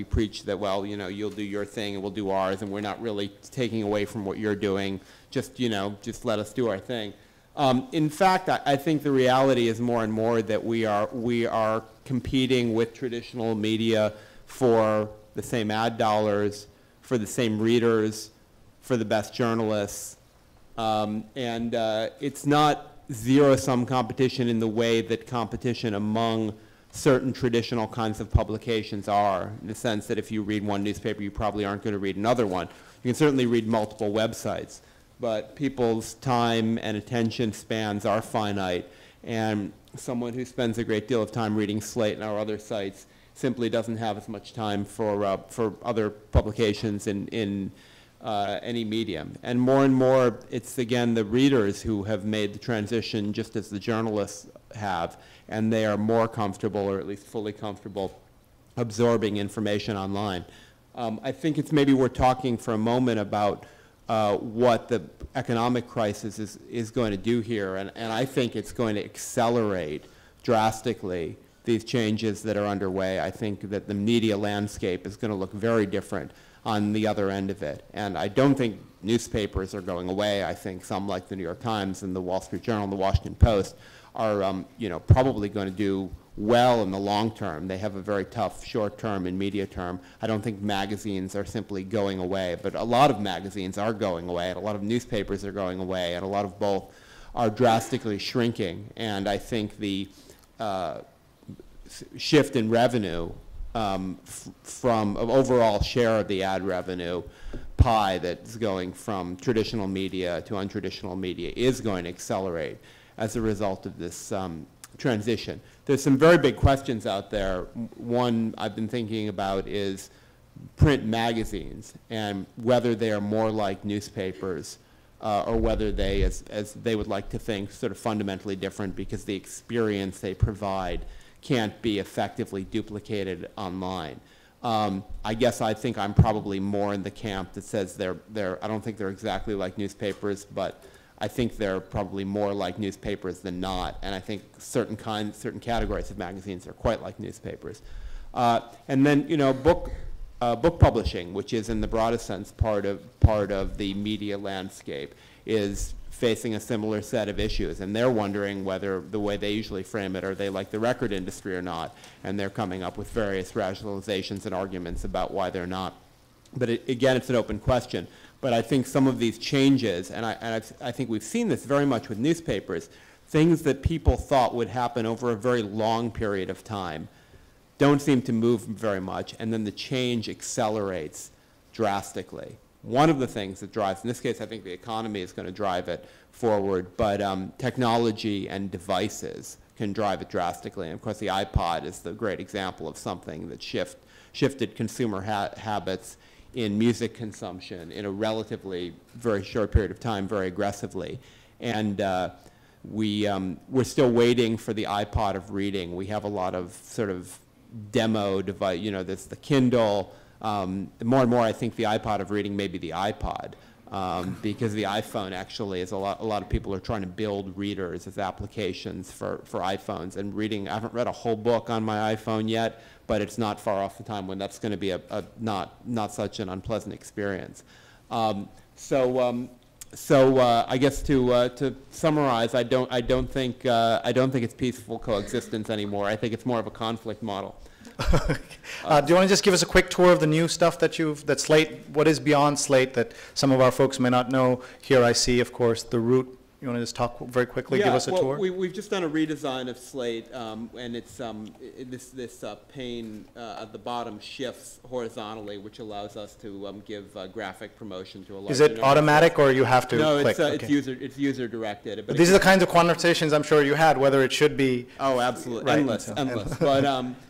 Speaker 7: preach that, well, you'll do your thing and we'll do ours, and we're not really taking away from what you're doing. Just let us do our thing. In fact, I think the reality is more and more that we are competing with traditional media for the same ad dollars, for the same readers, for the best journalists. And it's not zero-sum competition in the way that competition among certain traditional kinds of publications are, in the sense that if you read one newspaper, you probably aren't going to read another one. You can certainly read multiple websites, but people's time and attention spans are finite, and someone who spends a great deal of time reading Slate and our other sites simply doesn't have as much time for other publications in any medium. And more, it's again the readers who have made the transition just as the journalists have, and they are more comfortable, or at least fully comfortable, absorbing information online. I think it's maybe worth talking for a moment about what the economic crisis is going to do here, and I think it's going to accelerate drastically these changes that are underway. I think that the media landscape is going to look very different on the other end of it. And I don't think newspapers are going away. I think some, like the New York Times and the Wall Street Journal and the Washington Post, are probably going to do well in the long term. They have a very tough short term and media term. I don't think magazines are simply going away, but a lot of magazines are going away, and a lot of newspapers are going away, and a lot of both are drastically shrinking. And I think the shift in revenue from overall share of the ad revenue pie that's going from traditional media to untraditional media is going to accelerate as a result of this transition. There's some very big questions out there. One I've been thinking about is print magazines and whether they are more like newspapers or whether they, as they would like to think, sort of fundamentally different because the experience they provide can't be effectively duplicated online. I guess I think I'm probably more in the camp that says I don't think they're exactly like newspapers, but I think they're probably more like newspapers than not, and I think certain categories of magazines are quite like newspapers. And then, book publishing, which is in the broadest sense part of the media landscape, is facing a similar set of issues, and they're wondering whether the way they usually frame it, are they like the record industry or not, and they're coming up with various rationalizations and arguments about why they're not. But again, it's an open question. But I think some of these changes, and I think we've seen this very much with newspapers, things that people thought would happen over a very long period of time don't seem to move very much, and then the change accelerates drastically. One of the things that drives, in this case I think the economy is going to drive it forward, but technology and devices can drive it drastically. And of course the iPod is the great example of something that shifted consumer habits in music consumption in a relatively very short period of time very aggressively. And we're still waiting for the iPod of reading. We have a lot of sort of demo device, there's the Kindle. More and more I think the iPod of reading may be the iPod because the iPhone actually is a lot of people are trying to build readers as applications for iPhones and reading. I haven't read a whole book on my iPhone yet, but it's not far off the time when that's going to be not such an unpleasant experience. So I guess to summarize, I don't think it's peaceful coexistence anymore. I think it's more of a conflict model.
Speaker 1: Do you want to just give us a quick tour of the new stuff that Slate, what is beyond Slate that some of our folks may not know? Here I see, of course, The Root. You want to just talk very quickly, give us a tour?
Speaker 7: We've just done a redesign of Slate, and it's this pane at the bottom shifts horizontally, which allows us to give graphic promotion to a large.
Speaker 1: Is it automatic, or you have to click?
Speaker 7: No, it's user directed.
Speaker 1: But these are the kinds of conversations I'm sure you had, whether it should be.
Speaker 7: Oh, absolutely, right, endless.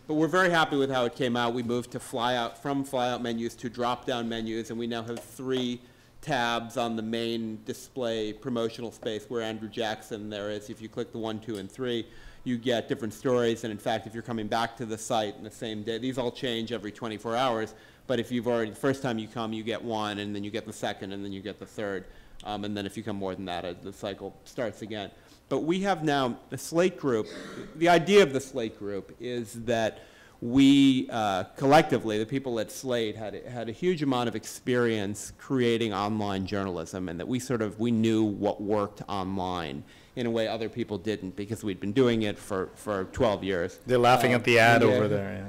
Speaker 7: But we're very happy with how it came out. We moved to from flyout menus to drop-down menus, and we now have 3 tabs on the main display promotional space where Andrew Jackson there is. If you click the 1, 2, and 3, you get different stories. And in fact, if you're coming back to the site in the same day, these all change every 24 hours. But if you've already, the first time you come, you get one, and then you get the second, and then you get the third. And then if you come more than that, the cycle starts again. But we have now the Slate Group. The idea of the Slate Group is that we collectively, the people at Slate, had a huge amount of experience creating online journalism, and that we knew what worked online in a way other people didn't, because we'd been doing it for 12 years.
Speaker 1: They're laughing at the ad over there.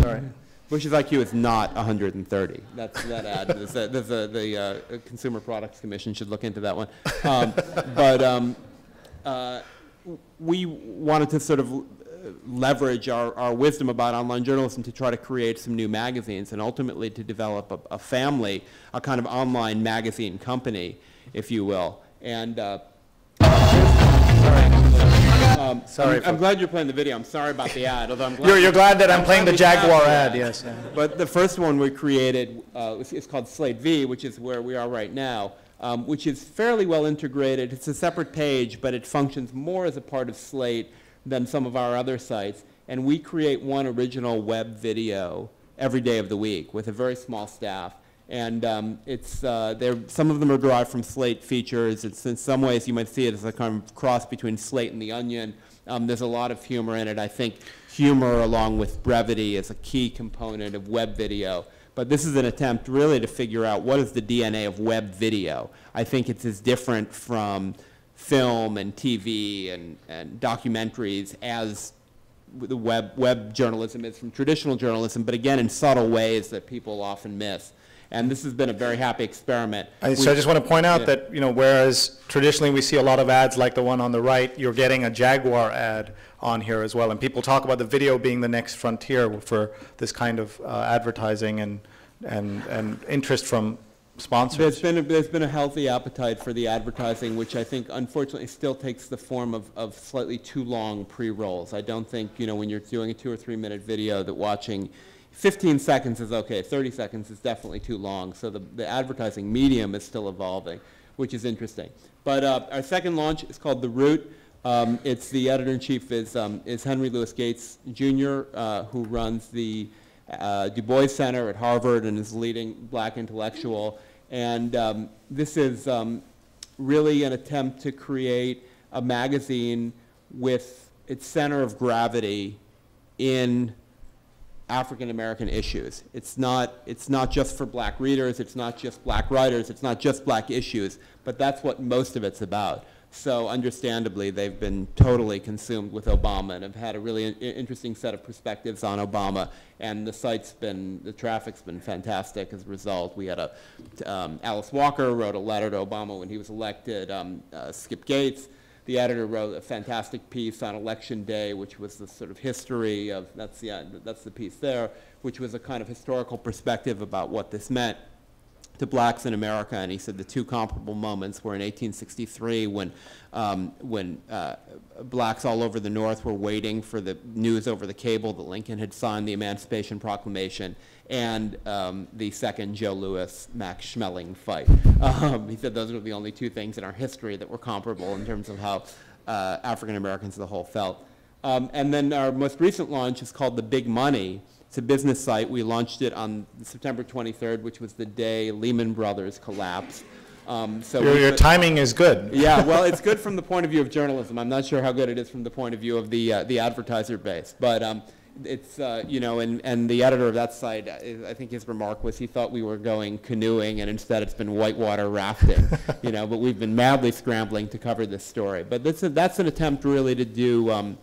Speaker 1: Sorry.
Speaker 7: Bush's IQ is not 130. That's that ad. The Consumer Products Commission should look into that one. We wanted to sort of leverage our wisdom about online journalism to try to create some new magazines, and ultimately to develop a family, a kind of online magazine company, if you will. And
Speaker 1: sorry.
Speaker 7: I'm glad you're playing the video. I'm sorry about the ad. Although I'm glad
Speaker 1: You're glad that I'm playing the Jaguar ad, yes.
Speaker 7: But the first one we created is called Slate V, which is where we are right now, which is fairly well integrated. It's a separate page, but it functions more as a part of Slate than some of our other sites. And we create one original web video every day of the week with a very small staff. And some of them are derived from Slate features. It's, in some ways, you might see it as a kind of cross between Slate and The Onion. There's a lot of humor in it. I think humor, along with brevity, is a key component of web video. But this is an attempt really to figure out what is the DNA of web video. I think it's as different from film and TV and documentaries as the web journalism is from traditional journalism, but again in subtle ways that people often miss. And this has been a very happy experiment.
Speaker 1: So I just want to point out that, whereas traditionally we see a lot of ads like the one on the right, you're getting a Jaguar ad on here as well. And people talk about the video being the next frontier for this kind of advertising and interest from sponsors.
Speaker 7: There's been a healthy appetite for the advertising, which I think unfortunately still takes the form of slightly too long pre-rolls. I don't think, when you're doing a 2 or 3 minute video, that watching 15 seconds is okay, 30 seconds is definitely too long. So the advertising medium is still evolving, which is interesting. But our second launch is called The Root. It's the editor-in-chief is Henry Louis Gates, Jr., who runs the Du Bois Center at Harvard and is leading black intellectual. And this is really an attempt to create a magazine with its center of gravity in African American issues. It's not just for black readers, it's not just black writers, it's not just black issues, but that's what most of it's about. So understandably, they've been totally consumed with Obama and have had a really interesting set of perspectives on Obama. And the traffic's been fantastic as a result. We had Alice Walker wrote a letter to Obama when he was elected. Skip Gates, the editor, wrote a fantastic piece on Election Day, which was the sort of history of, that's the piece there, which was a kind of historical perspective about what this meant to blacks in America. And he said the two comparable moments were in 1863 when blacks all over the North were waiting for the news over the cable that Lincoln had signed the Emancipation Proclamation, and the second Joe Louis-Max Schmeling fight. He said those were the only two things in our history that were comparable in terms of how African Americans as a whole felt. And then our most recent launch is called The Big Money. It's a business site. We launched it on September 23rd, which was the day Lehman Brothers collapsed. So
Speaker 1: your timing is good.
Speaker 7: Yeah, well, it's good from the point of view of journalism. I'm not sure how good it is from the point of view of the advertiser base. But it's, and the editor of that site, I think his remark was he thought we were going canoeing, and instead it's been whitewater rafting. But we've been madly scrambling to cover this story. But that's an attempt really to do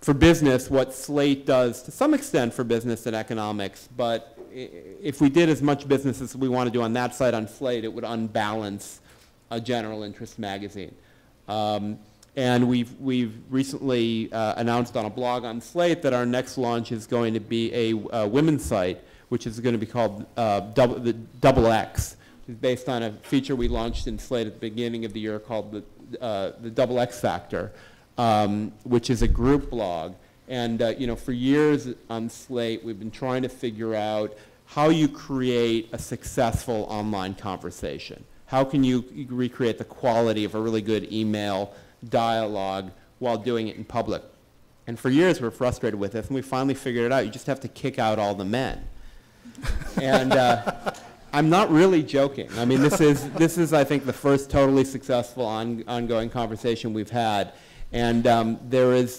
Speaker 7: for business what Slate does to some extent for business and economics. But if we did as much business as we want to do on that side on Slate, it would unbalance a general interest magazine. And we've recently announced on a blog on Slate that our next launch is going to be a women's site, which is going to be called the Double X. It's based on a feature we launched in Slate at the beginning of the year called the Double X Factor, which is a group blog. And for years on Slate, we've been trying to figure out how you create a successful online conversation. How can you recreate the quality of a really good email dialogue while doing it in public. And for years we're frustrated with this, and we finally figured it out. You just have to kick out all the men. And I'm not really joking. I mean, this is I think, the first totally successful ongoing conversation we've had. And there is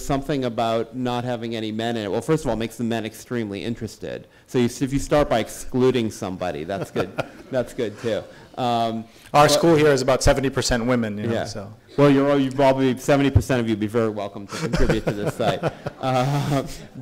Speaker 7: something about not having any men in it. Well, first of all, it makes the men extremely interested. So if you start by excluding somebody, that's good. That's good too.
Speaker 1: Our school here is about 70% women, you know,
Speaker 7: yeah.
Speaker 1: so.
Speaker 7: Well, you probably 70% of you would be very welcome to contribute to this site.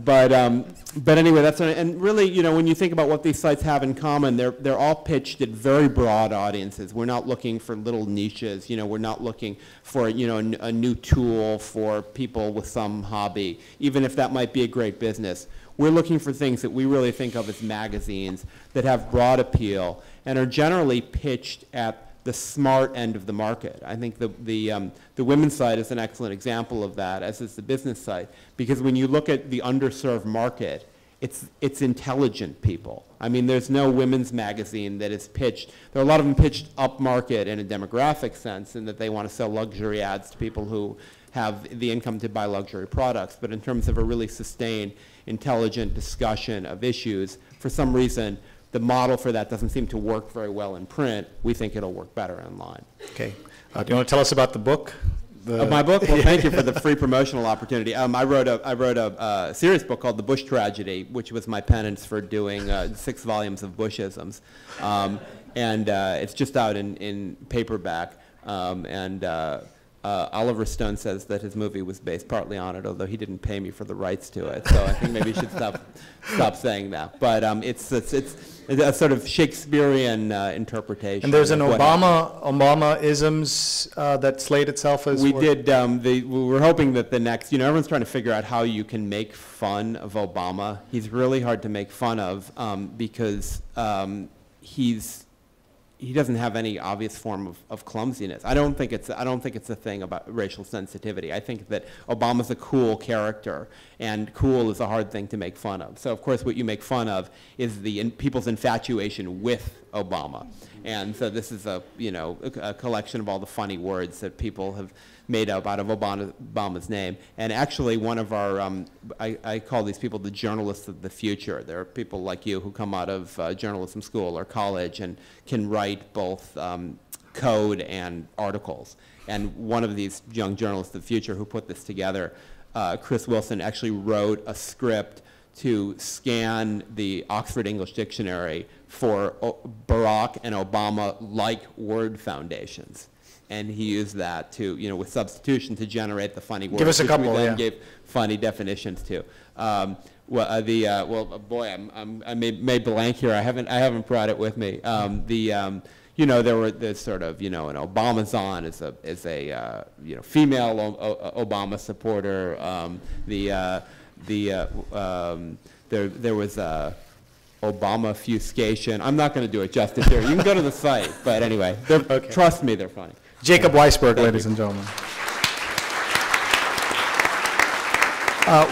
Speaker 7: But anyway, that's and really, you know, when you think about what these sites have in common, they're all pitched at very broad audiences. We're not looking for little niches. You know, we're not looking for, you know, a new tool for people with some hobby, even if that might be a great business. We're looking for things that we really think of as magazines that have broad appeal and are generally pitched at the smart end of the market. I think the women's side is an excellent example of that, as is the business side, because when you look at the underserved market, it's intelligent people. I mean, there's no women's magazine that is pitched. There are a lot of them pitched upmarket in a demographic sense, in that they want to sell luxury ads to people who have the income to buy luxury products. But in terms of a really sustained, intelligent discussion of issues, for some reason, the model for that doesn't seem to work very well in print. We think it'll work better online.
Speaker 1: Okay. Do you want to tell us about the book?
Speaker 7: My book? Well, thank you for the free promotional opportunity. I wrote a serious book called The Bush Tragedy, which was my penance for doing 6 volumes of Bushisms. And it's just out in paperback. Oliver Stone says that his movie was based partly on it, although he didn't pay me for the rights to it. So I think maybe you should stop saying that. But it's a sort of Shakespearean interpretation.
Speaker 1: And there's an Obama-isms that slate itself as
Speaker 7: we did. We were hoping that the next, you know, everyone's trying to figure out how you can make fun of Obama. He's really hard to make fun of because he doesn't have any obvious form of clumsiness. I don't think it's a thing about racial sensitivity. I think that Obama's a cool character, and cool is a hard thing to make fun of. So of course what you make fun of is people's infatuation with Obama. And so this is a collection of all the funny words that people have made up out of Obama's name. And actually one of our, I call these people the journalists of the future. There are people like you who come out of journalism school or college and can write both code and articles. And one of these young journalists of the future who put this together, Chris Wilson, actually wrote a script to scan the Oxford English Dictionary for Barack and Obama-like word foundations. And he used that to, you know, with substitution to generate the funny words.
Speaker 1: Give us a couple,
Speaker 7: which we then
Speaker 1: yeah.
Speaker 7: gave funny definitions to. Well, boy, I may blank here. I haven't brought it with me. You know, there's sort of, you know, an Obamazon is a you know, female Obama supporter. There was a Obama fuscation. I'm not going to do it justice here. You can go to the site, but anyway, okay. Trust me, they're funny.
Speaker 1: Jacob Weisberg, ladies and gentlemen.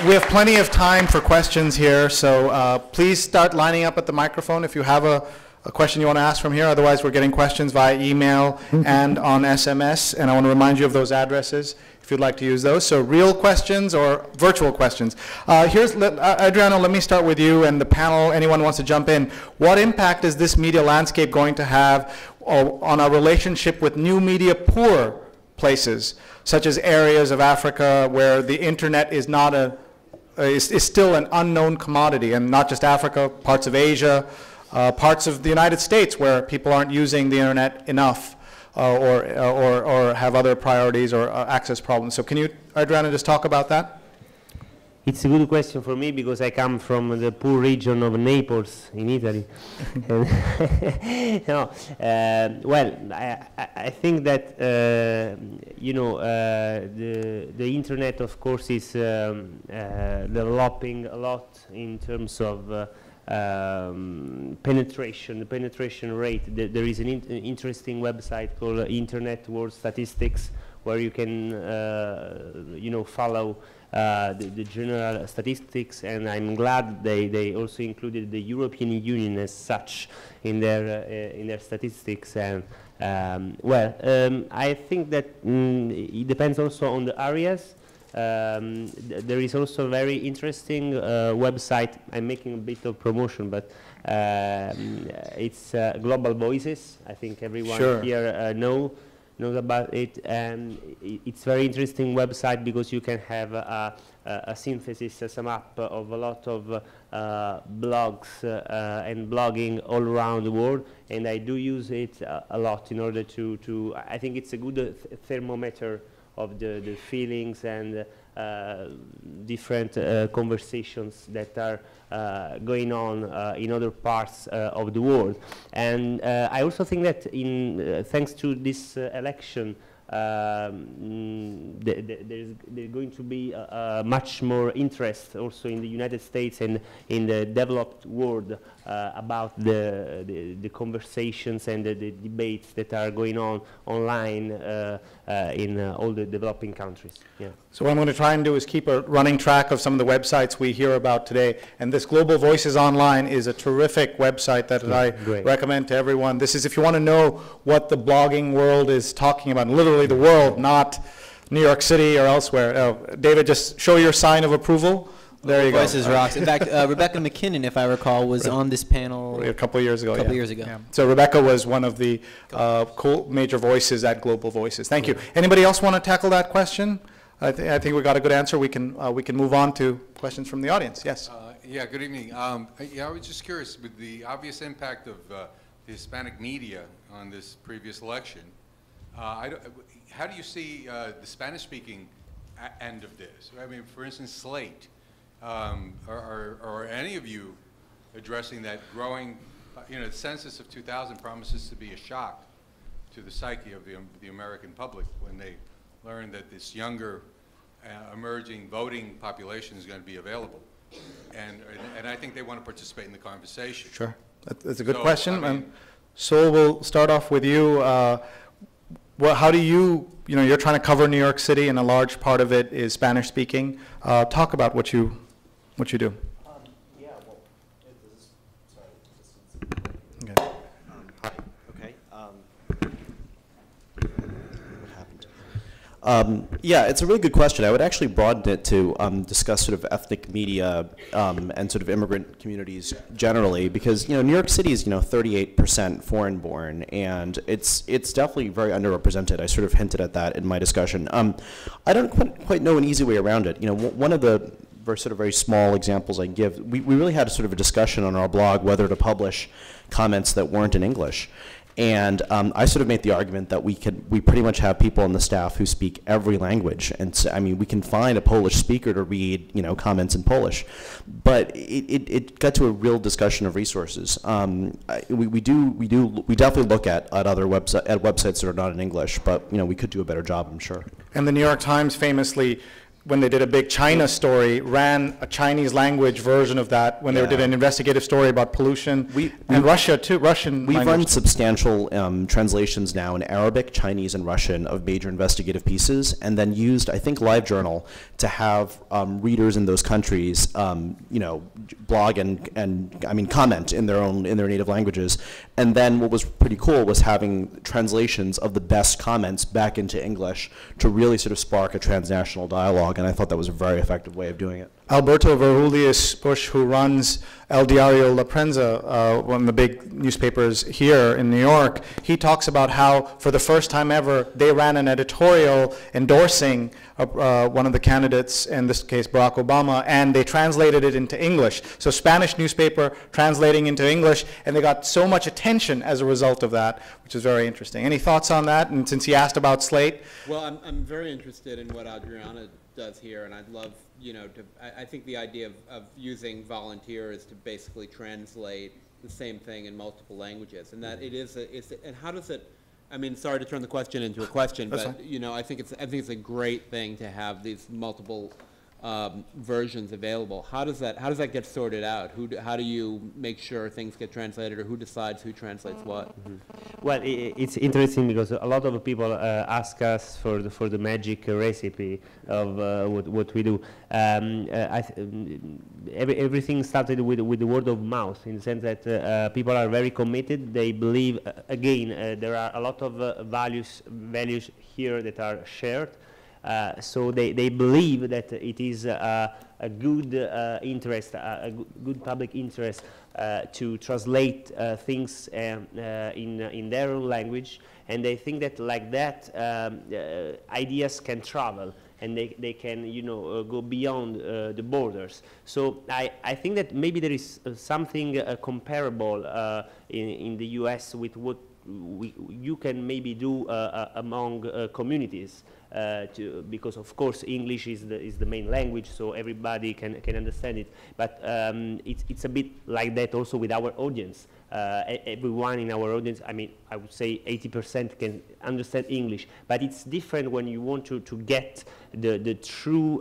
Speaker 1: We have plenty of time for questions here, so please start lining up at the microphone if you have a question you want to ask from here. Otherwise, we're getting questions via email and on SMS, and I want to remind you of those addresses if you'd like to use those. So real questions or virtual questions. Adriano, let me start with you and the panel. Anyone wants to jump in. What impact is this media landscape going to have on our relationship with new media poor places, such as areas of Africa where the internet is not is still an unknown commodity, and not just Africa, parts of Asia, parts of the United States where people aren't using the internet enough or have other priorities or access problems. So can you, Adriano, just talk about that?
Speaker 5: It's a good question for me because I come from the poor region of Naples in Italy. No, well, I think that you know, the internet, of course, is developing a lot in terms of penetration, the penetration rate. There is an interesting website called Internet World Statistics, where you can you know, follow the general statistics, and I'm glad they also included the European Union as such in their statistics, and I think that it depends also on the areas. There is also a very interesting website. I'm making a bit of promotion, but it's Global Voices. I think everyone here knows about it, and it's very interesting website because you can have a synthesis, a sum up of a lot of blogs and blogging all around the world, and I do use it a lot in order to I think it's a good thermometer of the feelings and different conversations that are going on in other parts of the world. And I also think that thanks to this election, there's going to be much more interest also in the United States and in the developed world about the conversations and the debates that are going on online in all the developing countries. Yeah.
Speaker 1: So what I'm going to try and do is keep a running track of some of the websites we hear about today. And this Global Voices Online is a terrific website that I recommend to everyone. This is if you want to know what the blogging world is talking about, literally the world, not New York City or elsewhere. David, just show your sign of approval. There you go.
Speaker 3: Voices rocks. In fact, Rebecca McKinnon, if I recall, was on this panel
Speaker 1: a couple of years ago.
Speaker 3: Yeah.
Speaker 1: So Rebecca was one of the major voices at Global Voices. Thank you. Anybody else want to tackle that question? I think we got a good answer. We can move on to questions from the audience. Yes.
Speaker 8: Yeah. Good evening. Yeah, I was just curious with the obvious impact of the Hispanic media on this previous election. How do you see the Spanish-speaking end of this? I mean, for instance, Slate. Are any of you addressing that growing, the census of 2000 promises to be a shock to the psyche of the American public when they learn that this younger emerging voting population is going to be available. And I think they want to participate in the conversation.
Speaker 1: Sure. That's a good question.
Speaker 8: I mean,
Speaker 1: Sol, we'll start off with you. How do you're trying to cover New York City and a large part of it is Spanish speaking. Talk about what you do.
Speaker 2: Okay. Hi. Okay. What happened? Yeah, it's a really good question. I would actually broaden it to discuss sort of ethnic media and sort of immigrant communities generally, because New York City is 38% foreign-born, and it's definitely very underrepresented. I sort of hinted at that in my discussion. I don't quite know an easy way around it. One of the very small examples I can give, we really had a sort of a discussion on our blog whether to publish comments that weren't in English. And I sort of made the argument that we pretty much have people on the staff who speak every language, and so, I mean, we can find a Polish speaker to read comments in Polish, but it got to a real discussion of resources. We definitely look at other websites that are not in English, but we could do a better job, I'm sure.
Speaker 1: And the New York Times famously, when they did a big China story, ran a Chinese language version of that when they did an investigative story about pollution. And Russia too, Russian
Speaker 2: We've
Speaker 1: language.
Speaker 2: run substantial translations now in Arabic, Chinese, and Russian of major investigative pieces, and then used, I think, LiveJournal to have readers in those countries, blog and comment in their native languages. And then what was pretty cool was having translations of the best comments back into English to really sort of spark a transnational dialogue, and I thought that was a very effective way of doing it.
Speaker 1: Alberto Verjulius Bush, who runs El Diario La Prensa, one of the big newspapers here in New York, he talks about how, for the first time ever, they ran an editorial endorsing one of the candidates, in this case Barack Obama, and they translated it into English. So Spanish newspaper translating into English, and they got so much attention as a result of that, which is very interesting. Any thoughts on that? And since he asked about Slate?
Speaker 7: Well, I'm very interested in what Adriana does here, and I'd love, I think the idea of using volunteers to basically translate the same thing in multiple languages, and that it is, and how does it, I mean, sorry to turn the question into a question, but I think it's a great thing to have these multiple versions available. How does that get sorted out? How do you make sure things get translated, or who decides who translates what?
Speaker 5: Well, it's interesting because a lot of people ask us for the magic recipe of what we do. Everything started with the word of mouth, in the sense that people are very committed. They believe, again, there are a lot of values here that are shared. So they believe that it is a good interest, a good public interest to translate things in their own language, and they think that like that ideas can travel and they can, you know, go beyond the borders. So I think that maybe there is something comparable in the US with what you can maybe do among communities. Because of course English is the main language, so everybody can understand it. But it's a bit like that also with our audience. Everyone in our audience, I mean, I would say 80% can understand English. But it's different when you want to get the true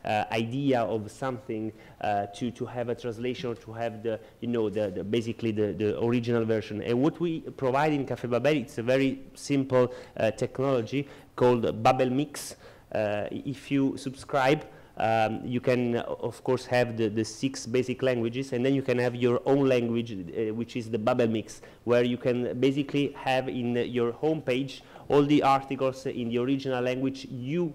Speaker 5: idea of something, to have a translation, or to have the, you know, basically the original version. And what we provide in Café Babel, it's a very simple technology called Babel Mix. If you subscribe, you can, of course, have the 6 basic languages, and then you can have your own language, which is the Babel Mix, where you can basically have in your homepage all the articles in the original language you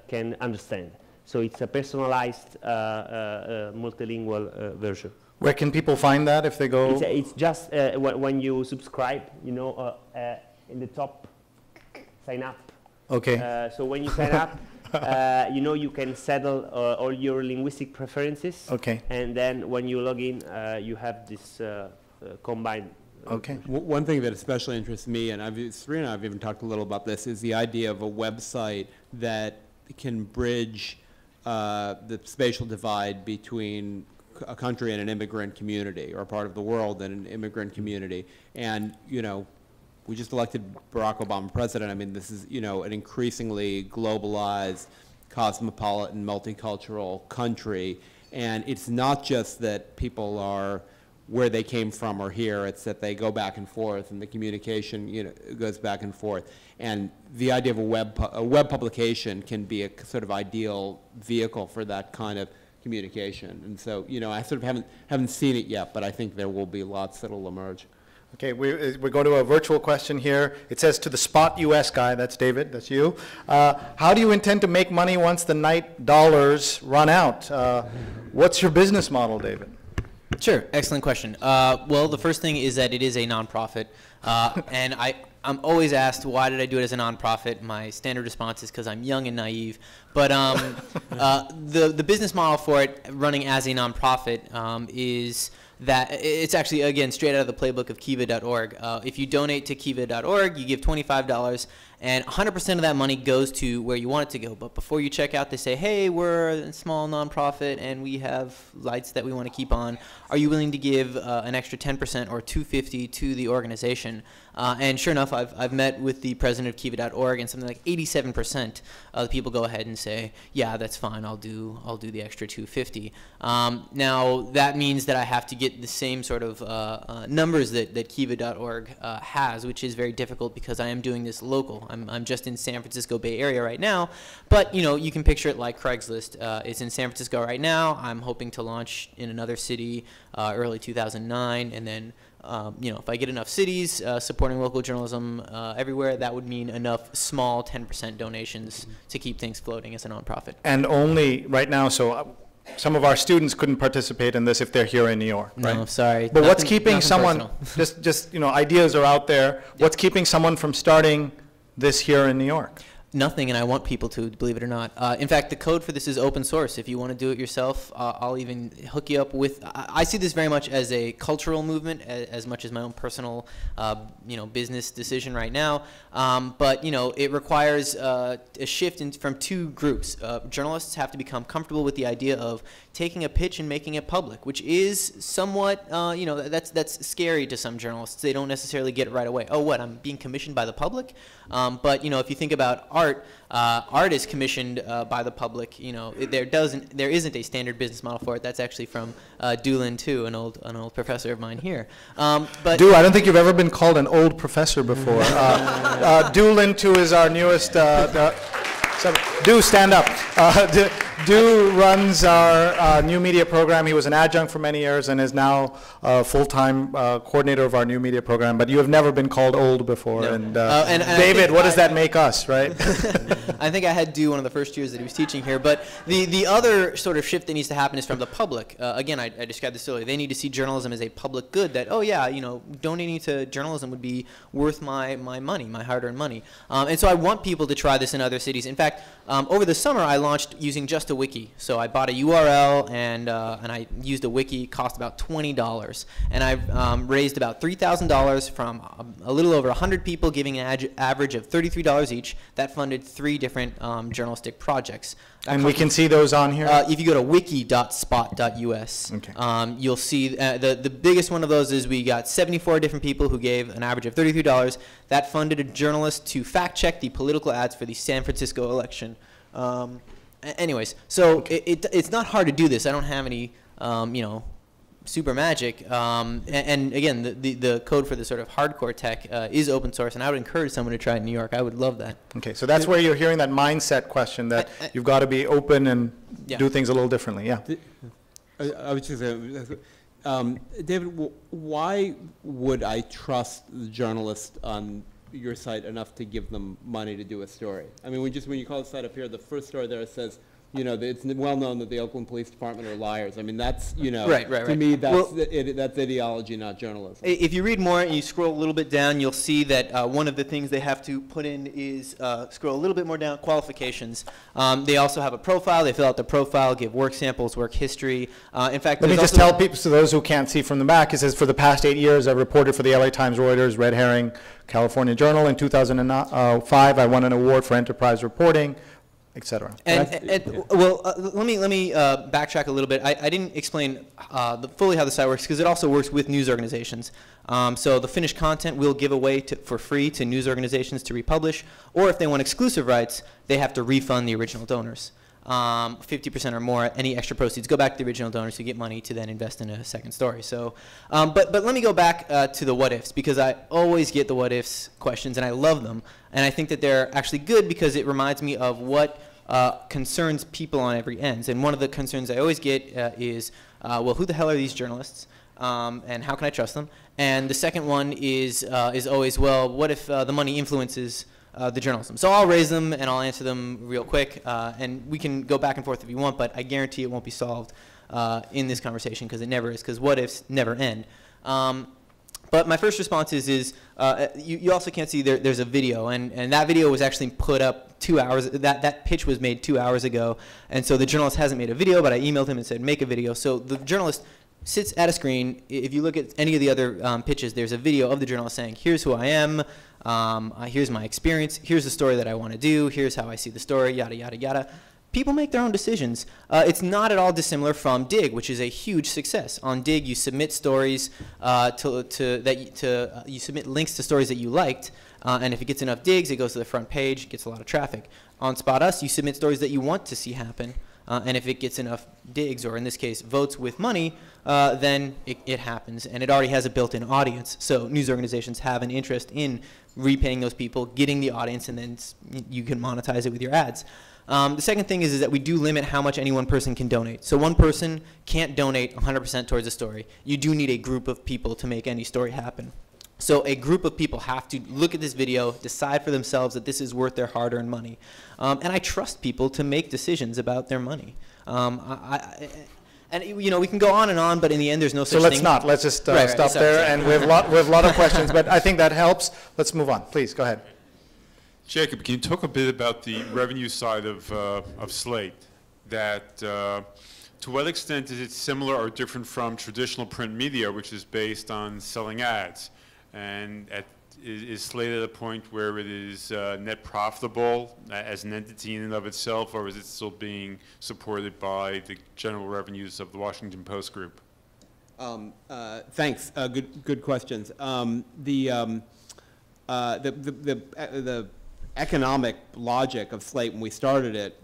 Speaker 5: can understand. So it's a personalized multilingual version.
Speaker 1: Where can people find that if they go?
Speaker 5: It's just when you subscribe, you know, in the top, sign up.
Speaker 1: Okay.
Speaker 5: So when you sign up, you know, you can settle all your linguistic preferences.
Speaker 1: Okay.
Speaker 5: And then when you log in, you have this combined.
Speaker 1: Okay.
Speaker 7: One thing that especially interests me, and Serena and I have even talked a little about this, is the idea of a website that can bridge the spatial divide between a country and an immigrant community, or a part of the world and an immigrant community. And, you know, we just elected Barack Obama president. I mean, this is, you know, an increasingly globalized, cosmopolitan, multicultural country. And it's not just that people are where they came from or here, it's that they go back and forth, and the communication, you know, goes back and forth. And the idea of a web publication can be a sort of ideal vehicle for that kind of communication. And so, you know, I sort of haven't seen it yet, but I think there will be lots that'll emerge.
Speaker 1: Okay, we're going to a virtual question here. It says, to the Spot US guy, that's David, that's you. How do you intend to make money once the night dollars run out? What's your business model, David?
Speaker 3: Sure, excellent question. Well, the first thing is that it is a nonprofit, and I'm always asked, why did I do it as a nonprofit? My standard response is because I'm young and naive. But the business model for it, running as a nonprofit, is that it's actually, again, straight out of the playbook of Kiva.org. If you donate to Kiva.org, you give $25, and 100% of that money goes to where you want it to go. But before you check out, they say, hey, we're a small nonprofit, and we have lights that we want to keep on. Are you willing to give an extra 10% or $250 to the organization? And sure enough, I've met with the president of Kiva.org, and something like 87% of the people go ahead and say, yeah, that's fine, I'll do the extra $250. Now, that means that I have to get the same sort of numbers that Kiva.org has, which is very difficult because I am doing this local. I'm just in San Francisco Bay Area right now, but you know, you can picture it like Craigslist. It's in San Francisco right now. I'm hoping to launch in another city early 2009, and then you know, if I get enough cities supporting local journalism everywhere, that would mean enough small 10% donations to keep things floating as a nonprofit.
Speaker 1: And only right now, so some of our students couldn't participate in this if they're here in New York, right?
Speaker 3: No, sorry.
Speaker 1: But what's keeping someone, just you know, ideas are out there. Yep. What's keeping someone from starting this here in New York?
Speaker 3: Nothing, and I want people to, believe it or not. In fact, the code for this is open source. If you want to do it yourself, I'll even hook you up with. I see this very much as a cultural movement, as much as my own personal, you know, business decision right now. But you know, it requires a shift from two groups. Journalists have to become comfortable with the idea of taking a pitch and making it public, which is somewhat, you know, that's scary to some journalists. They don't necessarily get it right away. Oh, what? I'm being commissioned by the public. But you know, if you think about art, art is commissioned by the public. You know, there isn't a standard business model for it. That's actually from Doolin too, an old professor of mine here. But
Speaker 1: Dude, I don't think you've ever been called an old professor before. Doolin too is our newest. Do stand up. Do runs our new media program. He was an adjunct for many years and is now full-time coordinator of our new media program. But you have never been called old before.
Speaker 3: No.
Speaker 1: And,
Speaker 3: and
Speaker 1: David, what does that make us, right?
Speaker 3: I think I had Do one of the first years that he was teaching here. But the other sort of shift that needs to happen is from the public. Again, I described this earlier. They need to see journalism as a public good. That, oh yeah, you know, donating to journalism would be worth my money, my hard-earned money. And so I want people to try this in other cities. In fact, over the summer I launched using just a wiki. So I bought a URL and I used a wiki. Cost about $20, and I've raised about $3,000 from a little over 100 people, giving an average of $33 each. That funded 3 different journalistic projects.
Speaker 1: And we can see those on here?
Speaker 3: If you go to wiki.spot.us,
Speaker 1: okay.
Speaker 3: You'll see the biggest one of those is we got 74 different people who gave an average of $33. That funded a journalist to fact check the political ads for the San Francisco election. Anyways, so it's not hard to do this. I don't have any, you know, super magic. And again, the code for the sort of hardcore tech is open source, and I would encourage someone to try it in New York. I would love that.
Speaker 1: Okay, so that's where you're hearing that mindset question that you've got to be open and
Speaker 3: Yeah.
Speaker 1: do things a little differently. Yeah.
Speaker 7: I was just saying, David, why would I trust the journalist on your site enough to give them money to do a story? I mean, when you call the site up here, the first story there says, you know, it's well known that the Oakland Police Department are liars. I mean, that's, you know, to me, that's, that's ideology, not journalism.
Speaker 4: If you read more and you scroll a little bit down, you'll see that one of the things they have to put in is, scroll a little bit more down, qualifications. They also have a profile. They fill out the profile, give work samples, work history. In fact,
Speaker 1: let me just tell people, so those who can't see from the back, it says for the past 8 years, I've reported for the LA Times, Reuters, Red Herring, California Journal. In 2005, I won an award for enterprise reporting, etc.
Speaker 4: Well, let me backtrack a little bit. I didn't explain fully how the site works because it also works with news organizations. So the finished content we'll give away for free to news organizations to republish, or if they want exclusive rights, they have to refund the original donors. 50% or more. Any extra proceeds go back to the original donors who get money to then invest in a second story. So, but let me go back to the what ifs, because I always get the what ifs questions and I love them, and I think that they're actually good because it reminds me of what concerns people on every end. And one of the concerns I always get is, well, who the hell are these journalists, and how can I trust them? And the second one is always, well, what if the money influences the journalism? So I'll raise them and I'll answer them real quick, and we can go back and forth if you want, but I guarantee it won't be solved in this conversation, because it never is, because what ifs never end. But my first response is you also can't see there's a video, and that video was actually put up 2 hours, that pitch was made 2 hours ago, and so the journalist hasn't made a video, but I emailed him and said make a video. So the journalist sits at a screen. If you look at any of the other pitches, there's a video of the journalist saying, here's who I am, here's my experience, here's the story that I want to do, here's how I see the story, yada, yada, yada. People make their own decisions. It's not at all dissimilar from Digg, which is a huge success. On Digg, you submit stories you submit links to stories that you liked, and if it gets enough digs, it goes to the front page, gets a lot of traffic. On Spot Us, you submit stories that you want to see happen, and if it gets enough digs, or in this case, votes with money, then it happens, and it already has a built-in audience. So news organizations have an interest in repaying those people, getting the audience, and then you can monetize it with your ads. The second thing is that we do limit how much any one person can donate. So one person can't donate 100% towards a story. You do need a group of people to make any story happen. So a group of people have to look at this video, decide for themselves that this is worth their hard-earned money. And I trust people to make decisions about their money. And you know, we can go on and on, but in the end, there's no such thing.
Speaker 1: So let's not. Let's just stop there. And we have a lot of questions, but I think that helps. Let's move on. Please, go ahead.
Speaker 9: Jacob, can you talk a bit about the revenue side of Slate? That to what extent is it similar or different from traditional print media, which is based on selling ads? And is Slate at a point where it is net profitable as an entity in and of itself, or is it still being supported by the general revenues of the Washington Post Group?
Speaker 7: Thanks. Good questions. The economic logic of Slate when we started it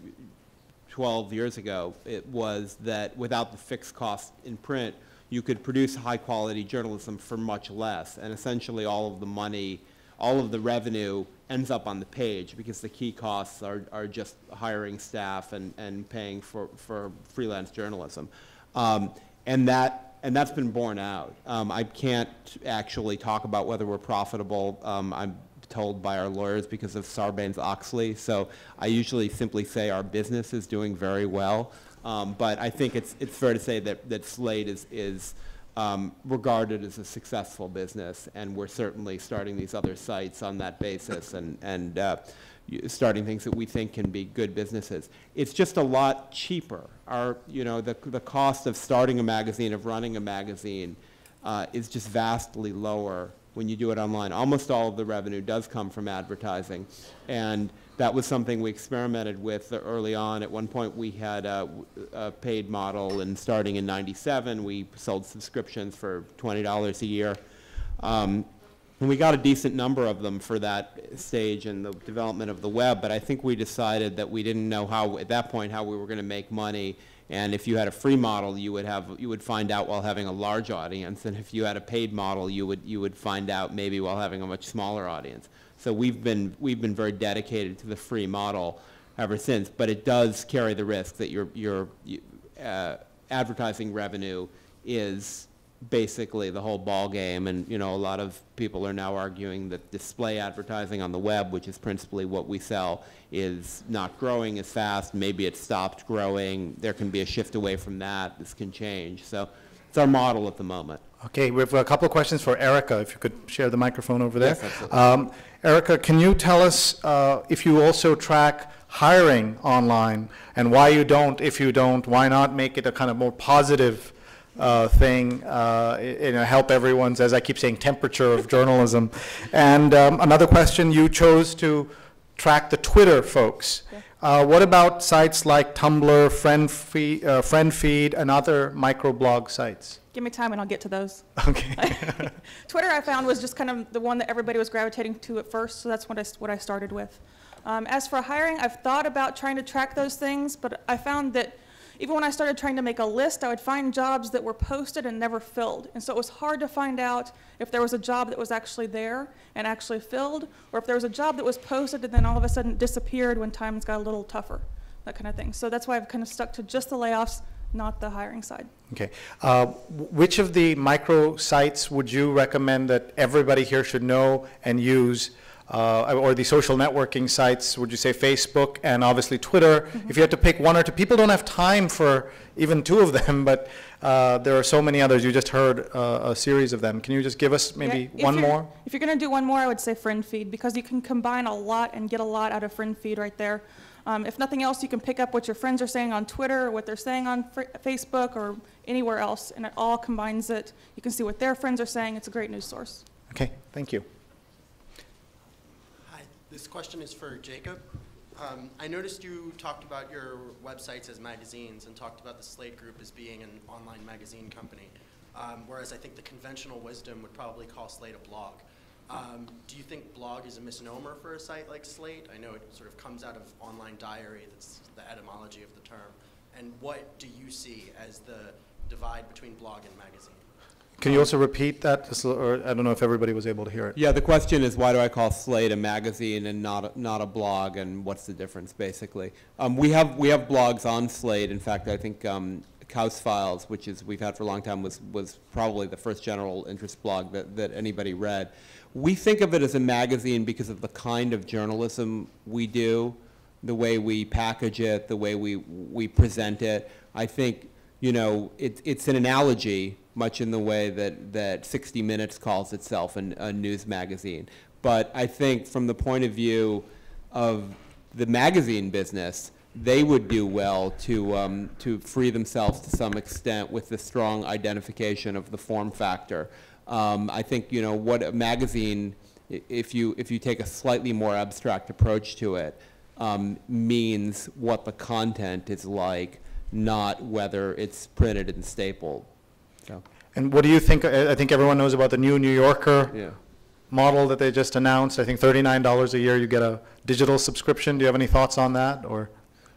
Speaker 7: 12 years ago, it was that without the fixed cost in print, you could produce high-quality journalism for much less, and essentially all of the money, all of the revenue ends up on the page because the key costs are just hiring staff and paying for freelance journalism. And that's been borne out. I can't actually talk about whether we're profitable. I'm told by our lawyers because of Sarbanes-Oxley. So I usually simply say our business is doing very well. But I think it's fair to say that Slate is regarded as a successful business, and we're certainly starting these other sites on that basis and starting things that we think can be good businesses. It's just a lot cheaper. The cost of starting a magazine, of running a magazine, is just vastly lower when you do it online. Almost all of the revenue does come from advertising, and that was something we experimented with early on. At one point, we had a paid model, and starting in '97, we sold subscriptions for $20 a year. And we got a decent number of them for that stage in the development of the web, but I think we decided that we didn't know how, at that point, how we were going to make money. And if you had a free model, you would find out while having a large audience, and if you had a paid model, you would find out maybe while having a much smaller audience. So we've been very dedicated to the free model ever since, but it does carry the risk that your advertising revenue is basically the whole ball game, and a lot of people are now arguing that display advertising on the web, which is principally what we sell, is not growing as fast. Maybe it stopped growing. There can be a shift away from that. This can change. So it's our model at the moment.
Speaker 1: Okay, we have a couple of questions for Erica, if you could share the microphone over there.
Speaker 7: Yes, absolutely.
Speaker 1: Erica, can you tell us if you also track hiring online, and why you don't? If you don't, why not make it a kind of more positive thing, help everyone's, as I keep saying, temperature of journalism? And another question, you chose to track the Twitter folks. Yeah. What about sites like Tumblr, FriendFeed, and other microblog sites?
Speaker 6: Give me time and I'll get to those.
Speaker 1: Okay.
Speaker 6: Twitter I found was just kind of the one that everybody was gravitating to at first, so that's what I started with. As for hiring, I've thought about trying to track those things, but I found that even when I started trying to make a list, I would find jobs that were posted and never filled. And so it was hard to find out if there was a job that was actually there and actually filled, or if there was a job that was posted and then all of a sudden disappeared when times got a little tougher, that kind of thing. So that's why I've kind of stuck to just the layoffs, not the hiring side.
Speaker 1: Okay. Which of the micro sites would you recommend that everybody here should know and use? Or the social networking sites, would you say Facebook and obviously Twitter? Mm-hmm. If you had to pick one or two, people don't have time for even two of them, but there are so many others. You just heard a series of them. Can you just give us maybe one more?
Speaker 6: If you're going to do one more, I would say FriendFeed, because you can combine a lot and get a lot out of FriendFeed right there. If nothing else, you can pick up what your friends are saying on Twitter, or what they're saying on Facebook, or anywhere else, and it all combines it. You can see what their friends are saying. It's a great news source.
Speaker 1: Okay, thank you.
Speaker 10: This question is for Jacob. I noticed you talked about your websites as magazines and talked about the Slate Group as being an online magazine company, whereas I think the conventional wisdom would probably call Slate a blog. Do you think blog is a misnomer for a site like Slate? I know it sort of comes out of online diary, that's the etymology of the term. And what do you see as the divide between blog and magazine?
Speaker 1: Can you also repeat that? Or I don't know if everybody was able to hear it.
Speaker 7: Yeah, the question is, why do I call Slate a magazine and not a blog, and what's the difference, basically? We have blogs on Slate. In fact, I think Kaus Files, which we've had for a long time, was probably the first general interest blog that anybody read. We think of it as a magazine because of the kind of journalism we do, the way we package it, the way we present it. I think, it's an analogy, much in the way that 60 Minutes calls itself a news magazine. But I think from the point of view of the magazine business, they would do well to free themselves to some extent with the strong identification of the form factor. I think what a magazine, if you take a slightly more abstract approach to it, means what the content is like, not whether it's printed and stapled. So.
Speaker 1: And what do you think? I think everyone knows about the New Yorker.
Speaker 7: Yeah.
Speaker 1: model that they just announced. I think $39 a year you get a digital subscription. Do you have any thoughts on that? Or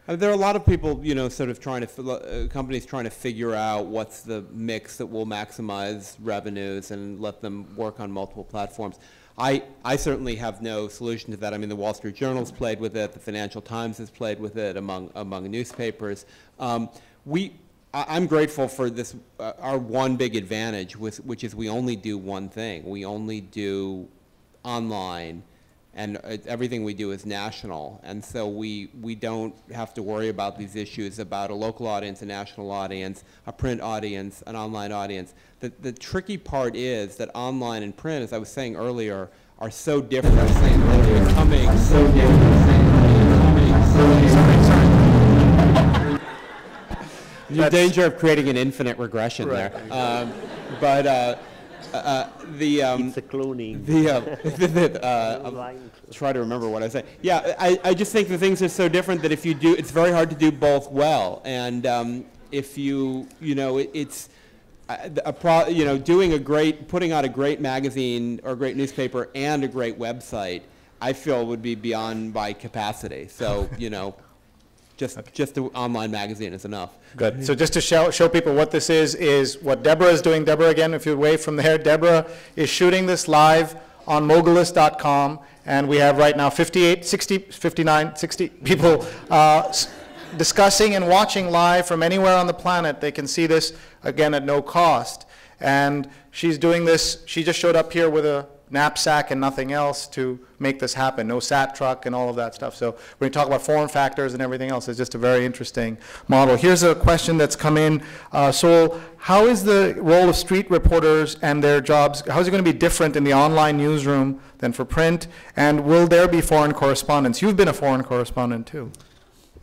Speaker 7: There are a lot of people, you know, sort of trying to, companies trying to figure out what's the mix that will maximize revenues and let them work on multiple platforms. I certainly have no solution to that. I mean, the Wall Street Journal's played with it, the Financial Times has played with it among newspapers. I'm grateful for this, our one big advantage, which is we only do one thing. We only do online, and everything we do is national. And so we don't have to worry about these issues about a local audience, a national audience, a print audience, an online audience. The tricky part is that online and print, as I was saying earlier, are so different. They're becoming so different. You're in danger of creating an infinite regression there.
Speaker 5: It's a cloning.
Speaker 7: Try to remember what I said. Yeah, I just think the things are so different that if you do, it's very hard to do both well. And if you know, it's putting out a great magazine or a great newspaper and a great website, I feel would be beyond my capacity. So, you know, just the online magazine is enough.
Speaker 1: good. So just to show people what this is what Deborah is doing. Deborah, again, if you wave from there, Deborah is shooting this live on mogulist.com, and we have right now 58, 60, 59, 60 people discussing and watching live from anywhere on the planet. They can see this, again, at no cost. And she's doing this, she just showed up here with a knapsack and nothing else to make this happen. No SAT truck and all of that stuff. So when we talk about form factors and everything else, it's just a very interesting model. Here's a question that's come in. Sol, how is the role of street reporters and their jobs, how is it going to be different in the online newsroom than for print? And will there be foreign correspondents? You've been a foreign correspondent too.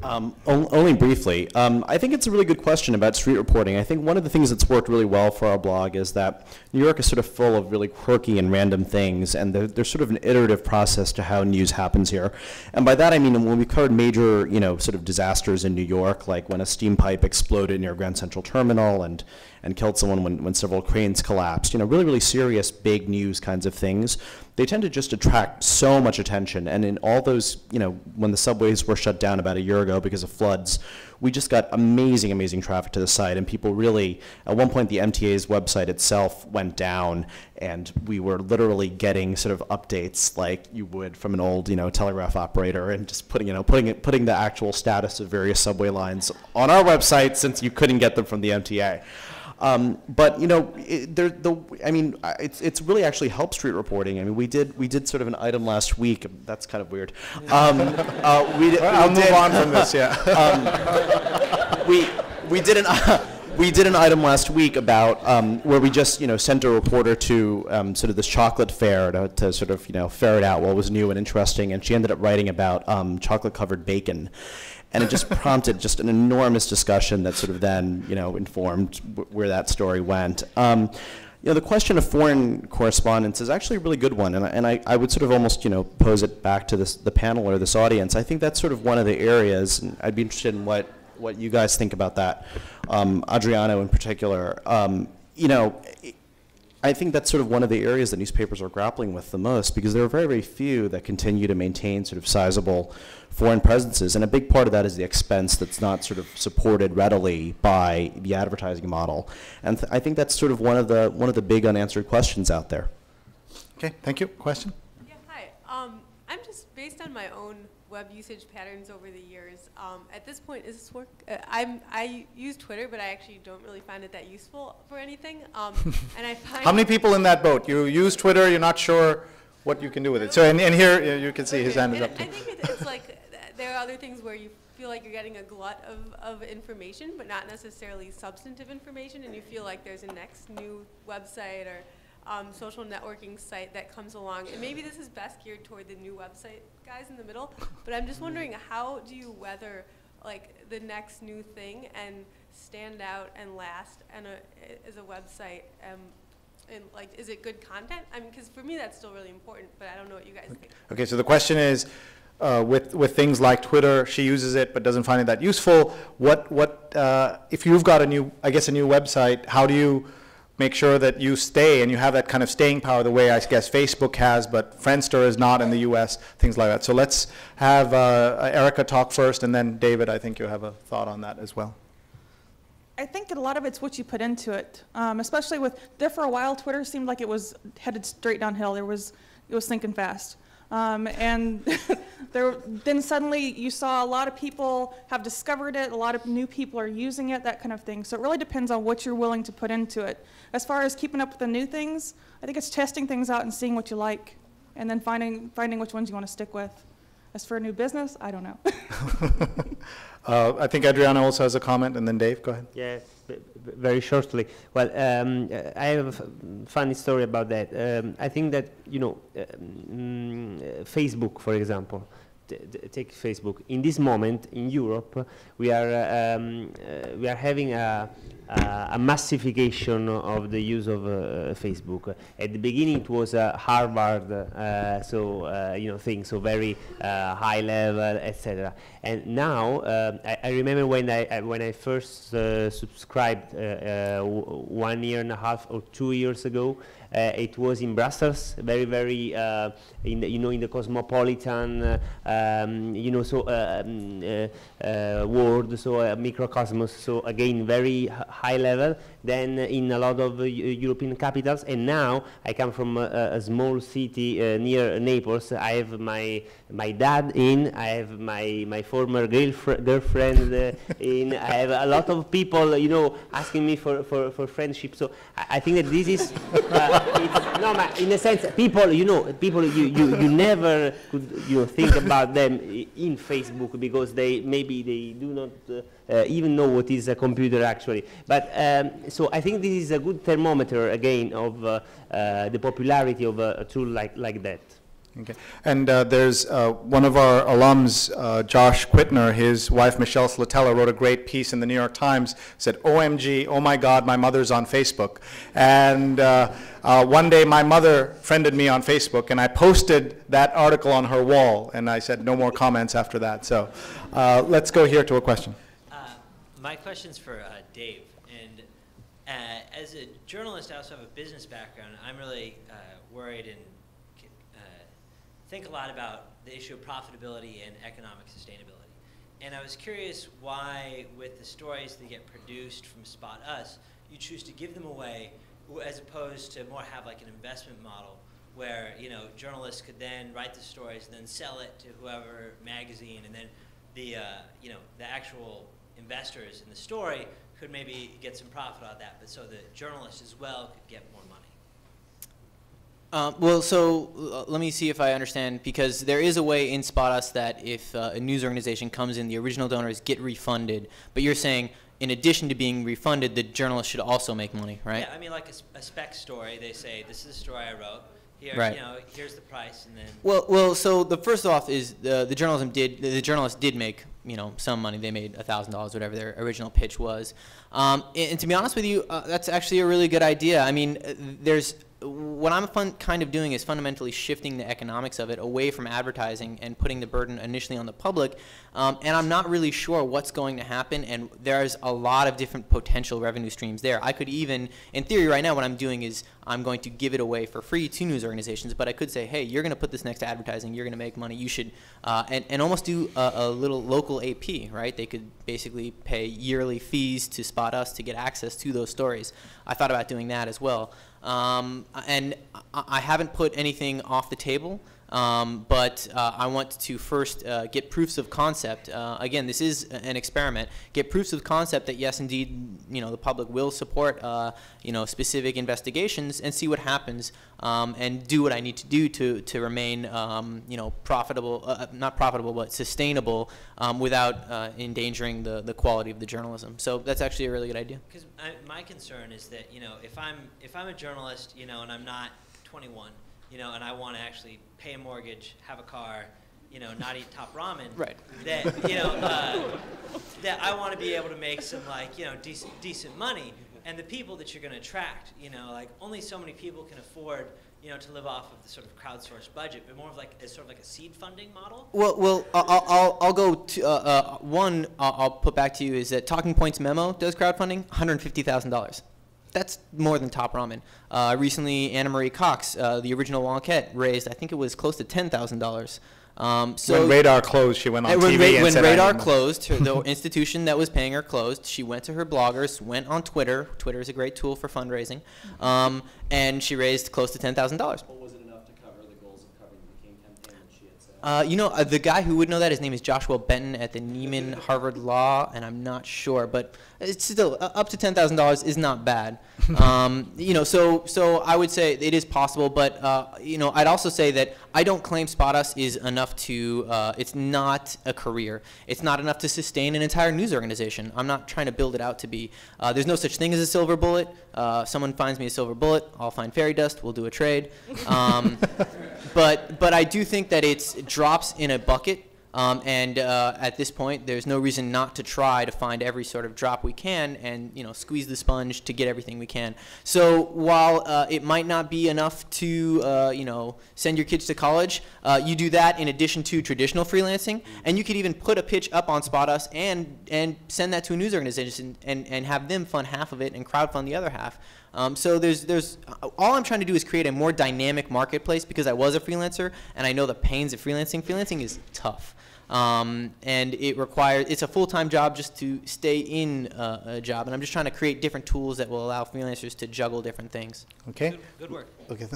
Speaker 2: Only briefly. I think it's a really good question about street reporting. I think one of the things that's worked really well for our blog is that New York is sort of full of really quirky and random things, and there's sort of an iterative process to how news happens here. And by that I mean when we covered major, sort of disasters in New York, like when a steam pipe exploded near Grand Central Terminal and killed someone when several cranes collapsed, really, really serious, big news kinds of things. They tend to just attract so much attention. And in all those, when the subways were shut down about a year ago because of floods, we just got amazing, amazing traffic to the site. And people really, at one point, the MTA's website itself went down, and we were literally getting sort of updates like you would from an old, telegraph operator, and just putting the actual status of various subway lines on our website since you couldn't get them from the MTA. But it's really actually helped street reporting. I mean, we did sort of an item last week. That's kind of weird. I'll
Speaker 1: move on from this. Yeah.
Speaker 2: We did an item last week about where we just sent a reporter to sort of this chocolate fair to sort of ferret out what was new and interesting, and she ended up writing about chocolate covered bacon. And it just prompted just an enormous discussion that sort of then, informed where that story went. The question of foreign correspondence is actually a really good one, and I would sort of almost, pose it back to the panel or this audience. I think that's sort of one of the areas, and I'd be interested in what you guys think about that, Adriano in particular. I think that's sort of one of the areas that newspapers are grappling with the most, because there are very, very few that continue to maintain sort of sizable foreign presences, and a big part of that is the expense that's not sort of supported readily by the advertising model. And I think that's sort of one of the big unanswered questions out there.
Speaker 1: Okay, thank you. Question?
Speaker 11: Yeah, hi. I'm just based on my own web usage patterns over the years. At this point, is this work? I use Twitter, but I actually don't really find it that useful for anything. And I find
Speaker 1: how many people in that boat? You use Twitter, you're not sure what you can do with it. So, and here you can see his hand is up too.
Speaker 11: I think it's like there are other things where you feel like you're getting a glut of information, but not necessarily substantive information, and you feel like there's a next new website or social networking site that comes along. And maybe this is best geared toward the new website guys in the middle, but I'm just wondering, how do you weather like the next new thing and stand out and last as a website? And like, is it good content? I mean, because for me that's still really important, but I don't know what you guys think.
Speaker 1: Okay, so the question is, with things like Twitter, she uses it but doesn't find it that useful. What if you've got a new website? How do you make sure that you stay and you have that kind of staying power the way I guess Facebook has, but Friendster is not in the US, things like that. So let's have Erica talk first, and then David, I think you have a thought on that as well.
Speaker 6: I think a lot of it's what you put into it, especially with, there for a while, Twitter seemed like it was headed straight downhill. It was sinking fast. And then suddenly you saw a lot of people have discovered it, a lot of new people are using it, that kind of thing. So it really depends on what you're willing to put into it. As far as keeping up with the new things, I think it's testing things out and seeing what you like, and then finding which ones you want to stick with. As for a new business, I don't know.
Speaker 1: I think Adriana also has a comment, and then Dave, go ahead.
Speaker 5: Yes, very shortly. Well, I have a funny story about that. I think that, you know, Facebook, for example, take Facebook. In this moment in Europe, we are having a massification of the use of Facebook. At the beginning, it was Harvard, you know, thing, so very high level, etc. And now, I remember when I first subscribed 1.5 years or 2 years ago. It was in Brussels, very, very, in the cosmopolitan, world, so microcosmos. So again, very high level. Then in a lot of European capitals, and now I come from a small city near Naples. I have my dad in. I have my former girlfriend in. I have a lot of people, you know, asking me for friendship. So I think that this is. No, but in a sense, people you never could think about them in Facebook, because they do not even know what is a computer actually. But so I think this is a good thermometer again of the popularity of a tool like that.
Speaker 1: Okay. And there's one of our alums, Josh Quittner, his wife Michelle Slatella wrote a great piece in the New York Times, said, OMG, oh my God, my mother's on Facebook. And one day my mother friended me on Facebook, and I posted that article on her wall, and I said no more comments after that. So let's go here to a question.
Speaker 12: My question's for Dave. And as a journalist, I also have a business background. I'm really worried and think a lot about the issue of profitability and economic sustainability. And I was curious why, with the stories that get produced from Spot Us, you choose to give them away as opposed to more have like an investment model where, you know, journalists could then write the stories and then sell it to whoever magazine, and then the actual investors in the story could maybe get some profit out of that, but so the journalists as well could get more money.
Speaker 3: Well, so let me see if I understand, because there is a way in Spot Us that if a news organization comes in, the original donors get refunded, but you're saying in addition to being refunded, the journalist should also make money, right?
Speaker 12: Yeah, I mean, like a spec story, they say, this is the story I wrote. Here,
Speaker 3: right.
Speaker 12: You know, here's the price, and then.
Speaker 3: Well. So the first off is the journalist did make, you know, some money. They made $1,000, whatever their original pitch was. And to be honest with you, that's actually a really good idea. I mean, what I'm kind of doing is fundamentally shifting the economics of it away from advertising and putting the burden initially on the public. And I'm not really sure what's going to happen, and there's a lot of different potential revenue streams there. I could even, in theory right now, what I'm doing is I'm going to give it away for free to news organizations, but I could say, hey, you're going to put this next to advertising, you're going to make money, you should, and almost do a little local AP, right? They could basically pay yearly fees to Spot Us to get access to those stories. I thought about doing that as well. And I haven't put anything off the table, but I want to first get proofs of concept. Again, this is an experiment. Get proofs of concept that yes, indeed, you know, the public will support, you know, specific investigations, and see what happens, and do what I need to do to remain, you know, profitable, not profitable, but sustainable, without endangering the quality of the journalism. So that's actually a really good idea.
Speaker 12: Because my concern is that, you know, if I'm a journalist, you know, and I'm not 21, you know, and I want to actually pay a mortgage, have a car, you know, not eat top ramen.
Speaker 3: Right.
Speaker 12: That, you know, that I want to be able to make some, like, you know, decent money. And the people that you're going to attract, you know, like only so many people can afford, you know, to live off of the sort of crowdsourced budget, but more of like sort of like a seed funding model.
Speaker 3: Well, I'll go to one. I'll put back to you is that Talking Points memo does crowdfunding, $150,000. that's more than top ramen. Recently, Anna Marie Cox, the original Wonquette, raised, I think it was close to $10,000. So
Speaker 1: when Radar closed, she went on TV and
Speaker 3: when
Speaker 1: said,
Speaker 3: Radar closed, the institution that was paying her closed. She went to her bloggers, went on Twitter. Twitter is a great tool for fundraising, and she raised close to $10,000.
Speaker 2: Was it enough to cover the goals of covering the McCain campaign that she had said?
Speaker 3: The guy who would know that, his name is Joshua Benton at the Neiman Harvard Law, and I'm not sure, but it's still up to $10,000 is not bad. So I would say it is possible, but I'd also say that I don't claim Spot Us is enough to. It's not a career. It's not enough to sustain an entire news organization. I'm not trying to build it out to be. There's no such thing as a silver bullet. Someone finds me a silver bullet, I'll find fairy dust. We'll do a trade. But I do think that it's drops in a bucket. At this point, there's no reason not to try to find every sort of drop we can and, squeeze the sponge to get everything we can. So while it might not be enough to, send your kids to college, you do that in addition to traditional freelancing, and you could even put a pitch up on Spot Us and send that to a news organization and have them fund half of it and crowdfund the other half. So there's all I'm trying to do is create a more dynamic marketplace because I was a freelancer and I know the pains of freelancing. Freelancing is tough. And it's a full-time job just to stay in a job, and I'm just trying to create different tools that will allow freelancers to juggle different things.
Speaker 1: Okay.
Speaker 12: Good work.
Speaker 1: Okay.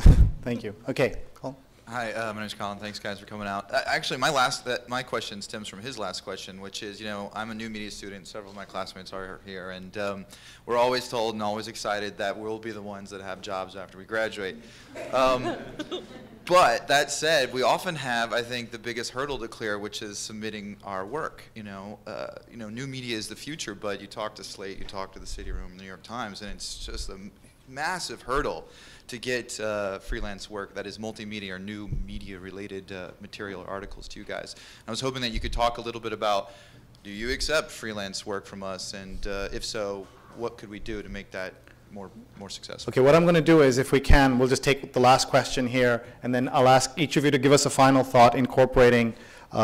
Speaker 1: Thank you. Okay. Colin.
Speaker 13: Hi, my name's Colin. Thanks, guys, for coming out. Actually, my question stems from his last question, which is, I'm a new media student. Several of my classmates are here, and we're always told and always excited that we'll be the ones that have jobs after we graduate. But that said, we often have, I think, the biggest hurdle to clear, which is submitting our work. New media is the future, but you talk to Slate, you talk to the City Room, New York Times, and it's just a massive hurdle to get freelance work that is multimedia or new media-related material or articles to you guys. I was hoping that you could talk a little bit about, do you accept freelance work from us, and if so, what could we do to make that more successful?
Speaker 1: Okay, what I'm going to do is, if we can, we'll just take the last question here, and then I'll ask each of you to give us a final thought incorporating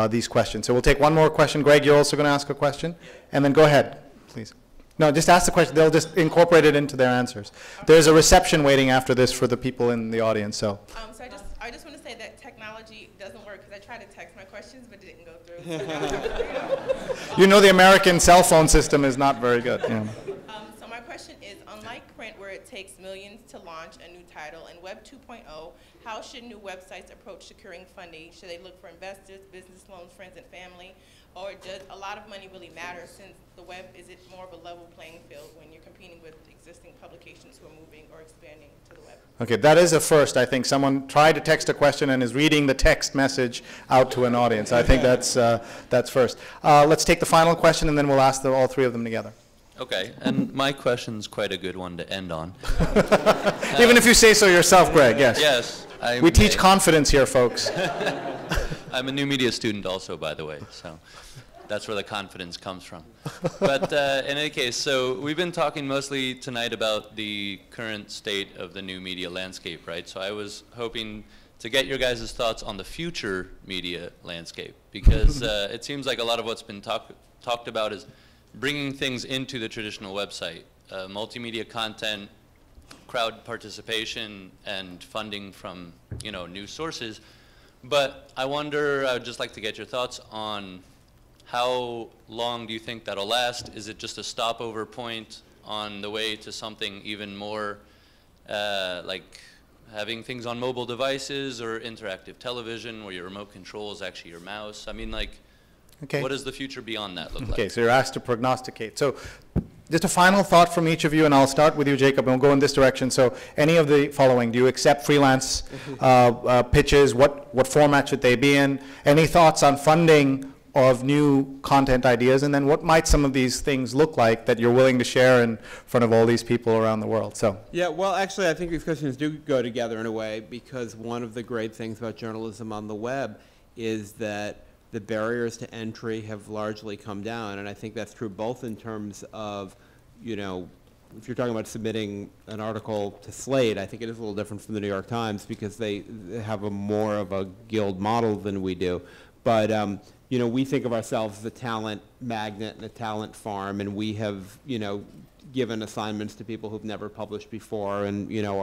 Speaker 1: these questions. So we'll take one more question. Greg, you're also going to ask a question? And then go ahead, please. No, just ask the question. They'll just incorporate it into their answers. There's a reception waiting after this for the people in the audience, so.
Speaker 14: So I just want to say that technology doesn't work, because I tried to text my questions, but it didn't go through.
Speaker 1: The American cell phone system is not very good. Yeah.
Speaker 14: So my question is, unlike print, where it takes millions to launch a new title, and Web 2.0, how should new websites approach securing funding? Should they look for investors, business loans, friends and family? Or does a lot of money really matter, since the web, is it more of a level playing field when you're competing with existing publications who are moving or expanding to the web?
Speaker 1: Okay, that is a first. I think someone tried to text a question and is reading the text message out to an audience. I think that's first. Let's take the final question, and then we'll ask all three of them together.
Speaker 15: Okay, and my question's quite a good one to end on.
Speaker 1: Even if you say so yourself, Greg, yes.
Speaker 15: Yes.
Speaker 1: We teach confidence here, folks.
Speaker 15: I'm a new media student also, by the way, so that's where the confidence comes from. But in any case, so we've been talking mostly tonight about the current state of the new media landscape, right? So I was hoping to get your guys' thoughts on the future media landscape, because it seems like a lot of what's been talked about is bringing things into the traditional website, multimedia content, crowd participation, and funding from new sources. But I wonder, I would just like to get your thoughts on how long do you think that'll last? Is it just a stopover point on the way to something even more like having things on mobile devices or interactive television where your remote control is actually your mouse? I mean, like,
Speaker 1: okay.
Speaker 15: What does the future beyond that look like?
Speaker 1: Okay, so you're asked to prognosticate. So just a final thought from each of you, and I'll start with you, Jacob, and we'll go in this direction. So any of the following: do you accept freelance pitches? What format should they be in? Any thoughts on funding of new content ideas? And then what might some of these things look like that you're willing to share in front of all these people around the world? So.
Speaker 7: Yeah, well, actually, I think these questions do go together in a way, because one of the great things about journalism on the web is that the barriers to entry have largely come down, and I think that's true both in terms of, if you're talking about submitting an article to Slate, I think it is a little different from the New York Times because they have more of a guild model than we do. But you know, we think of ourselves as a talent magnet and a talent farm, and we have, you know, given assignments to people who've never published before, and you know,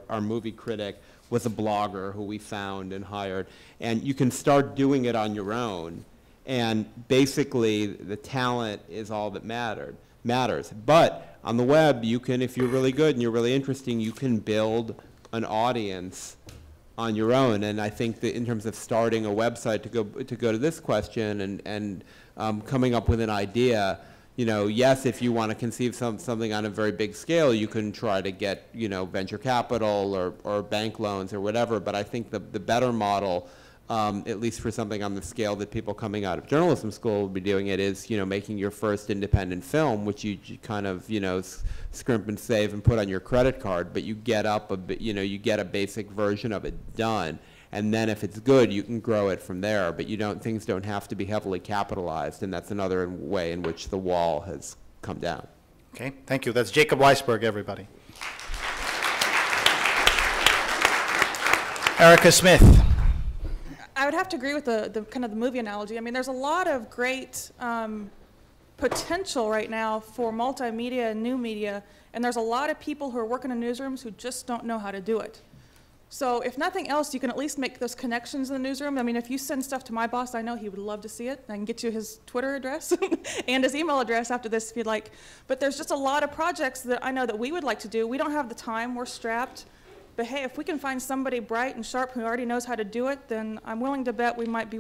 Speaker 7: our movie critic was a blogger who we found and hired, and you can start doing it on your own, and basically the talent is all that matters. But on the web, you can, if you're really good and you're really interesting, you can build an audience on your own. And I think that in terms of starting a website, to go to this question and coming up with an idea, you know, yes, if you want to conceive something on a very big scale, you can try to get, you know, venture capital or bank loans or whatever. But I think the better model, at least for something on the scale that people coming out of journalism school will be doing it, is, you know, making your first independent film, which you kind of, you know, scrimp and save and put on your credit card, but you get up a bit, you know, you get a basic version of it done. And then if it's good, you can grow it from there. But things don't have to be heavily capitalized, and that's another way in which the wall has come down.
Speaker 1: Okay, thank you. That's Jacob Weisberg, everybody. Erica Smith.
Speaker 6: I would have to agree with the kind of the movie analogy. I mean, there's a lot of great potential right now for multimedia and new media, and there's a lot of people who are working in newsrooms who just don't know how to do it. So if nothing else, you can at least make those connections in the newsroom. I mean, if you send stuff to my boss, I know he would love to see it. I can get you his Twitter address and his email address after this if you'd like. But there's just a lot of projects that I know that we would like to do. We don't have the time, we're strapped. But hey, if we can find somebody bright and sharp who already knows how to do it, then I'm willing to bet we might be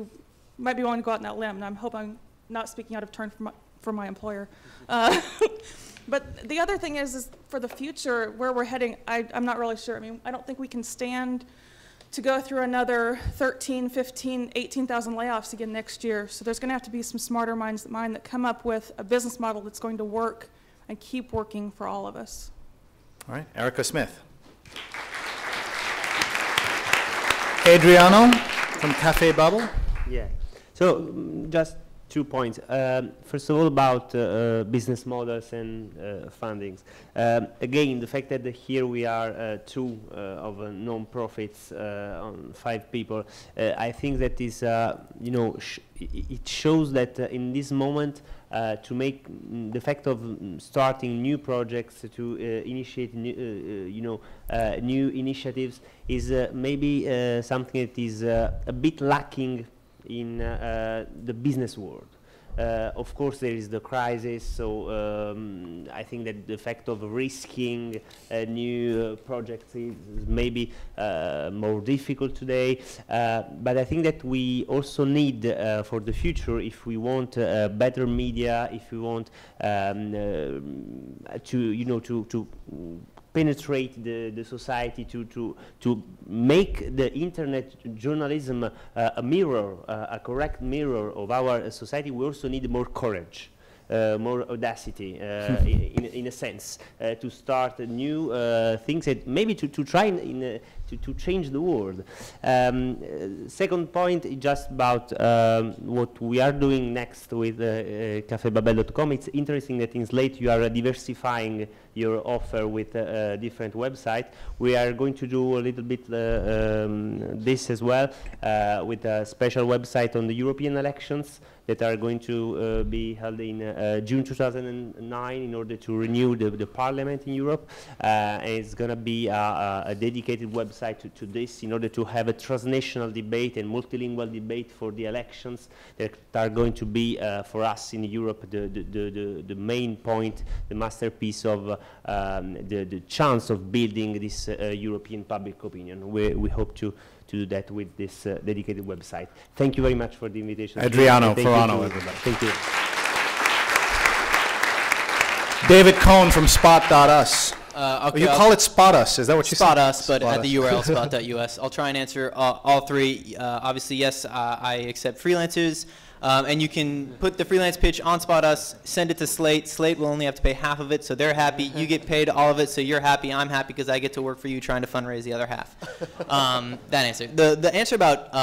Speaker 6: willing to go out on that limb. And I hope I'm not speaking out of turn for my employer. But the other thing is for the future, where we're heading, I'm not really sure. I mean, I don't think we can stand to go through another 13, 15, 18,000 layoffs again next year. So there's going to have to be some smarter minds than mine that come up with a business model that's going to work and keep working for all of us.
Speaker 1: All right, Erica Smith. Adriano from Cafe Bubble.
Speaker 5: Yeah. So just 2 points. First of all, about business models and fundings. Again, the fact that here we are two of non-profits on 5 people, I think that is, you know, it shows that in this moment to make the fact of starting new projects, to initiate new, you know, new initiatives is maybe something that is a bit lacking in the business world. Of course, there is the crisis, so I think that the fact of risking new projects is maybe more difficult today. But I think that we also need for the future, if we want better media, if we want to, you know, to penetrate the society, to make the internet journalism a mirror, a correct mirror of our society, we also need more courage. More audacity, in a sense, to start new things, that maybe to try to change the world. Second point is just about what we are doing next with cafebabel.com. It's interesting that in Slate you are diversifying your offer with different websites. We are going to do a little bit this as well with a special website on the European elections that are going to be held in June 2009 in order to renew the parliament in Europe. And it's going to be a dedicated website to this in order to have a transnational debate and multilingual debate for the elections that are going to be for us in Europe the main point, the masterpiece of the chance of building this European public opinion. We hope to do that with this dedicated website. Thank you very much for the invitation.
Speaker 1: Adriano Ferrano, everybody.
Speaker 5: Thank you.
Speaker 1: David Cohn from Spot.us.
Speaker 3: Okay,
Speaker 1: you call it Spot Us, is that what you said?
Speaker 3: Spot Us, but at the URL spot.us. I'll try and answer all 3. Obviously, yes, I accept freelancers. And you can put the freelance pitch on Spot Us, send it to Slate. Slate will only have to pay half of it, so they're happy. You get paid all of it, so you're happy. I'm happy because I get to work for you trying to fundraise the other half. That answer. The answer about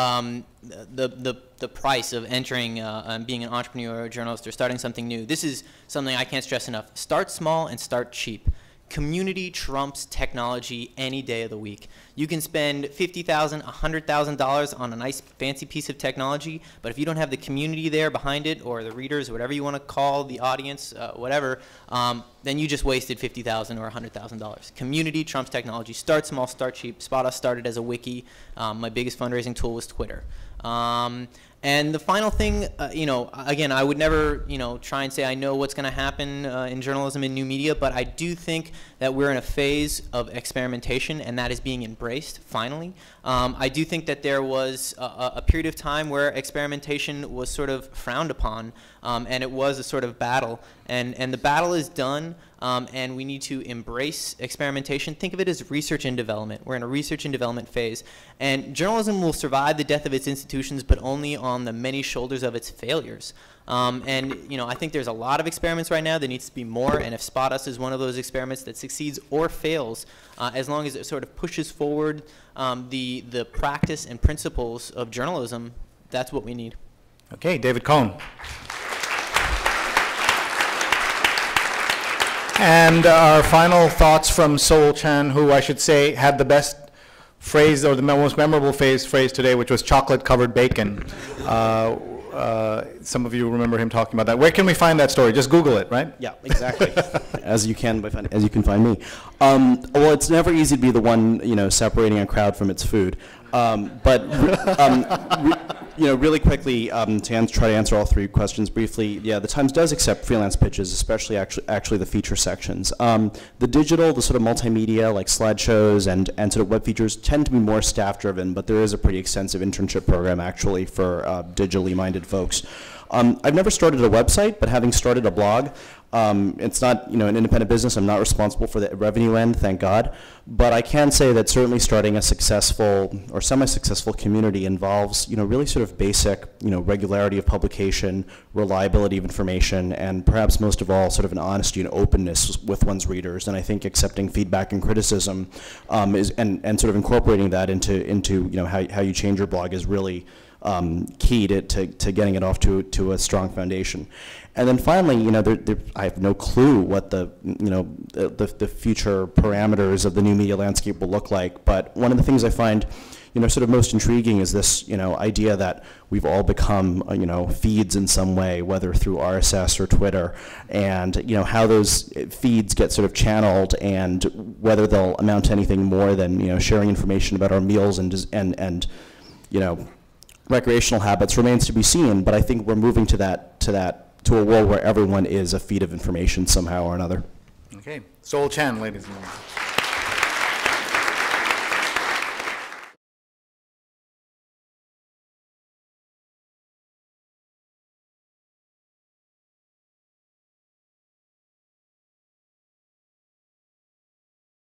Speaker 3: the price of entering and being an entrepreneur or a journalist or starting something new, this is something I can't stress enough. Start small and start cheap. community trumps technology any day of the week. You can spend $50,000, $100,000 on a nice fancy piece of technology, but if you don't have the community there behind it, or the readers, whatever you want to call the audience, whatever, then you just wasted $50,000 or $100,000. Community trumps technology. Start small, start cheap. Spot Us started as a wiki. My biggest fundraising tool was Twitter. And the final thing, again, I would never, try and say I know what's going to happen in journalism and new media, but I do think that we're in a phase of experimentation, and that is being embraced, finally. I do think that there was a period of time where experimentation was sort of frowned upon, and it was a sort of battle. And the battle is done, and we need to embrace experimentation. Think of it as research and development. We're in a research and development phase. And journalism will survive the death of its institutions, but only on the many shoulders of its failures. I think there's a lot of experiments right now. There needs to be more, and if Spot Us is one of those experiments that succeeds or fails, as long as it sort of pushes forward the practice and principles of journalism, that's what we need.
Speaker 1: Okay, David Cohn. And our final thoughts from Sol Chan, who I should say had the best phrase, or the most memorable phrase today, which was chocolate-covered bacon. Some of you remember him talking about that. Where can we find that story? Just Google it, right?
Speaker 2: Yeah, exactly. as you can find me. Well, it's never easy to be the one, separating a crowd from its food. Really quickly, to try to answer all three questions briefly, yeah, the Times does accept freelance pitches, especially actually the feature sections. The digital, the sort of multimedia, like slideshows and sort of web features tend to be more staff-driven, but there is a pretty extensive internship program actually for digitally minded folks. I've never started a website, but having started a blog, it's not an independent business. I'm not responsible for the revenue end, thank God. But I can say that certainly starting a successful or semi-successful community involves really sort of basic regularity of publication, reliability of information, and perhaps most of all sort of an honesty and openness with one's readers. And I think accepting feedback and criticism and sort of incorporating that into how you change your blog is really key to getting it off to a strong foundation. And then finally, I have no clue what the future parameters of the new media landscape will look like. But one of the things I find, sort of most intriguing is this, idea that we've all become, feeds in some way, whether through RSS or Twitter, and how those feeds get sort of channeled, and whether they'll amount to anything more than sharing information about our meals and recreational habits remains to be seen. But I think we're moving to a world where everyone is a feed of information somehow or another.
Speaker 1: Okay, Sol Chan, ladies and gentlemen.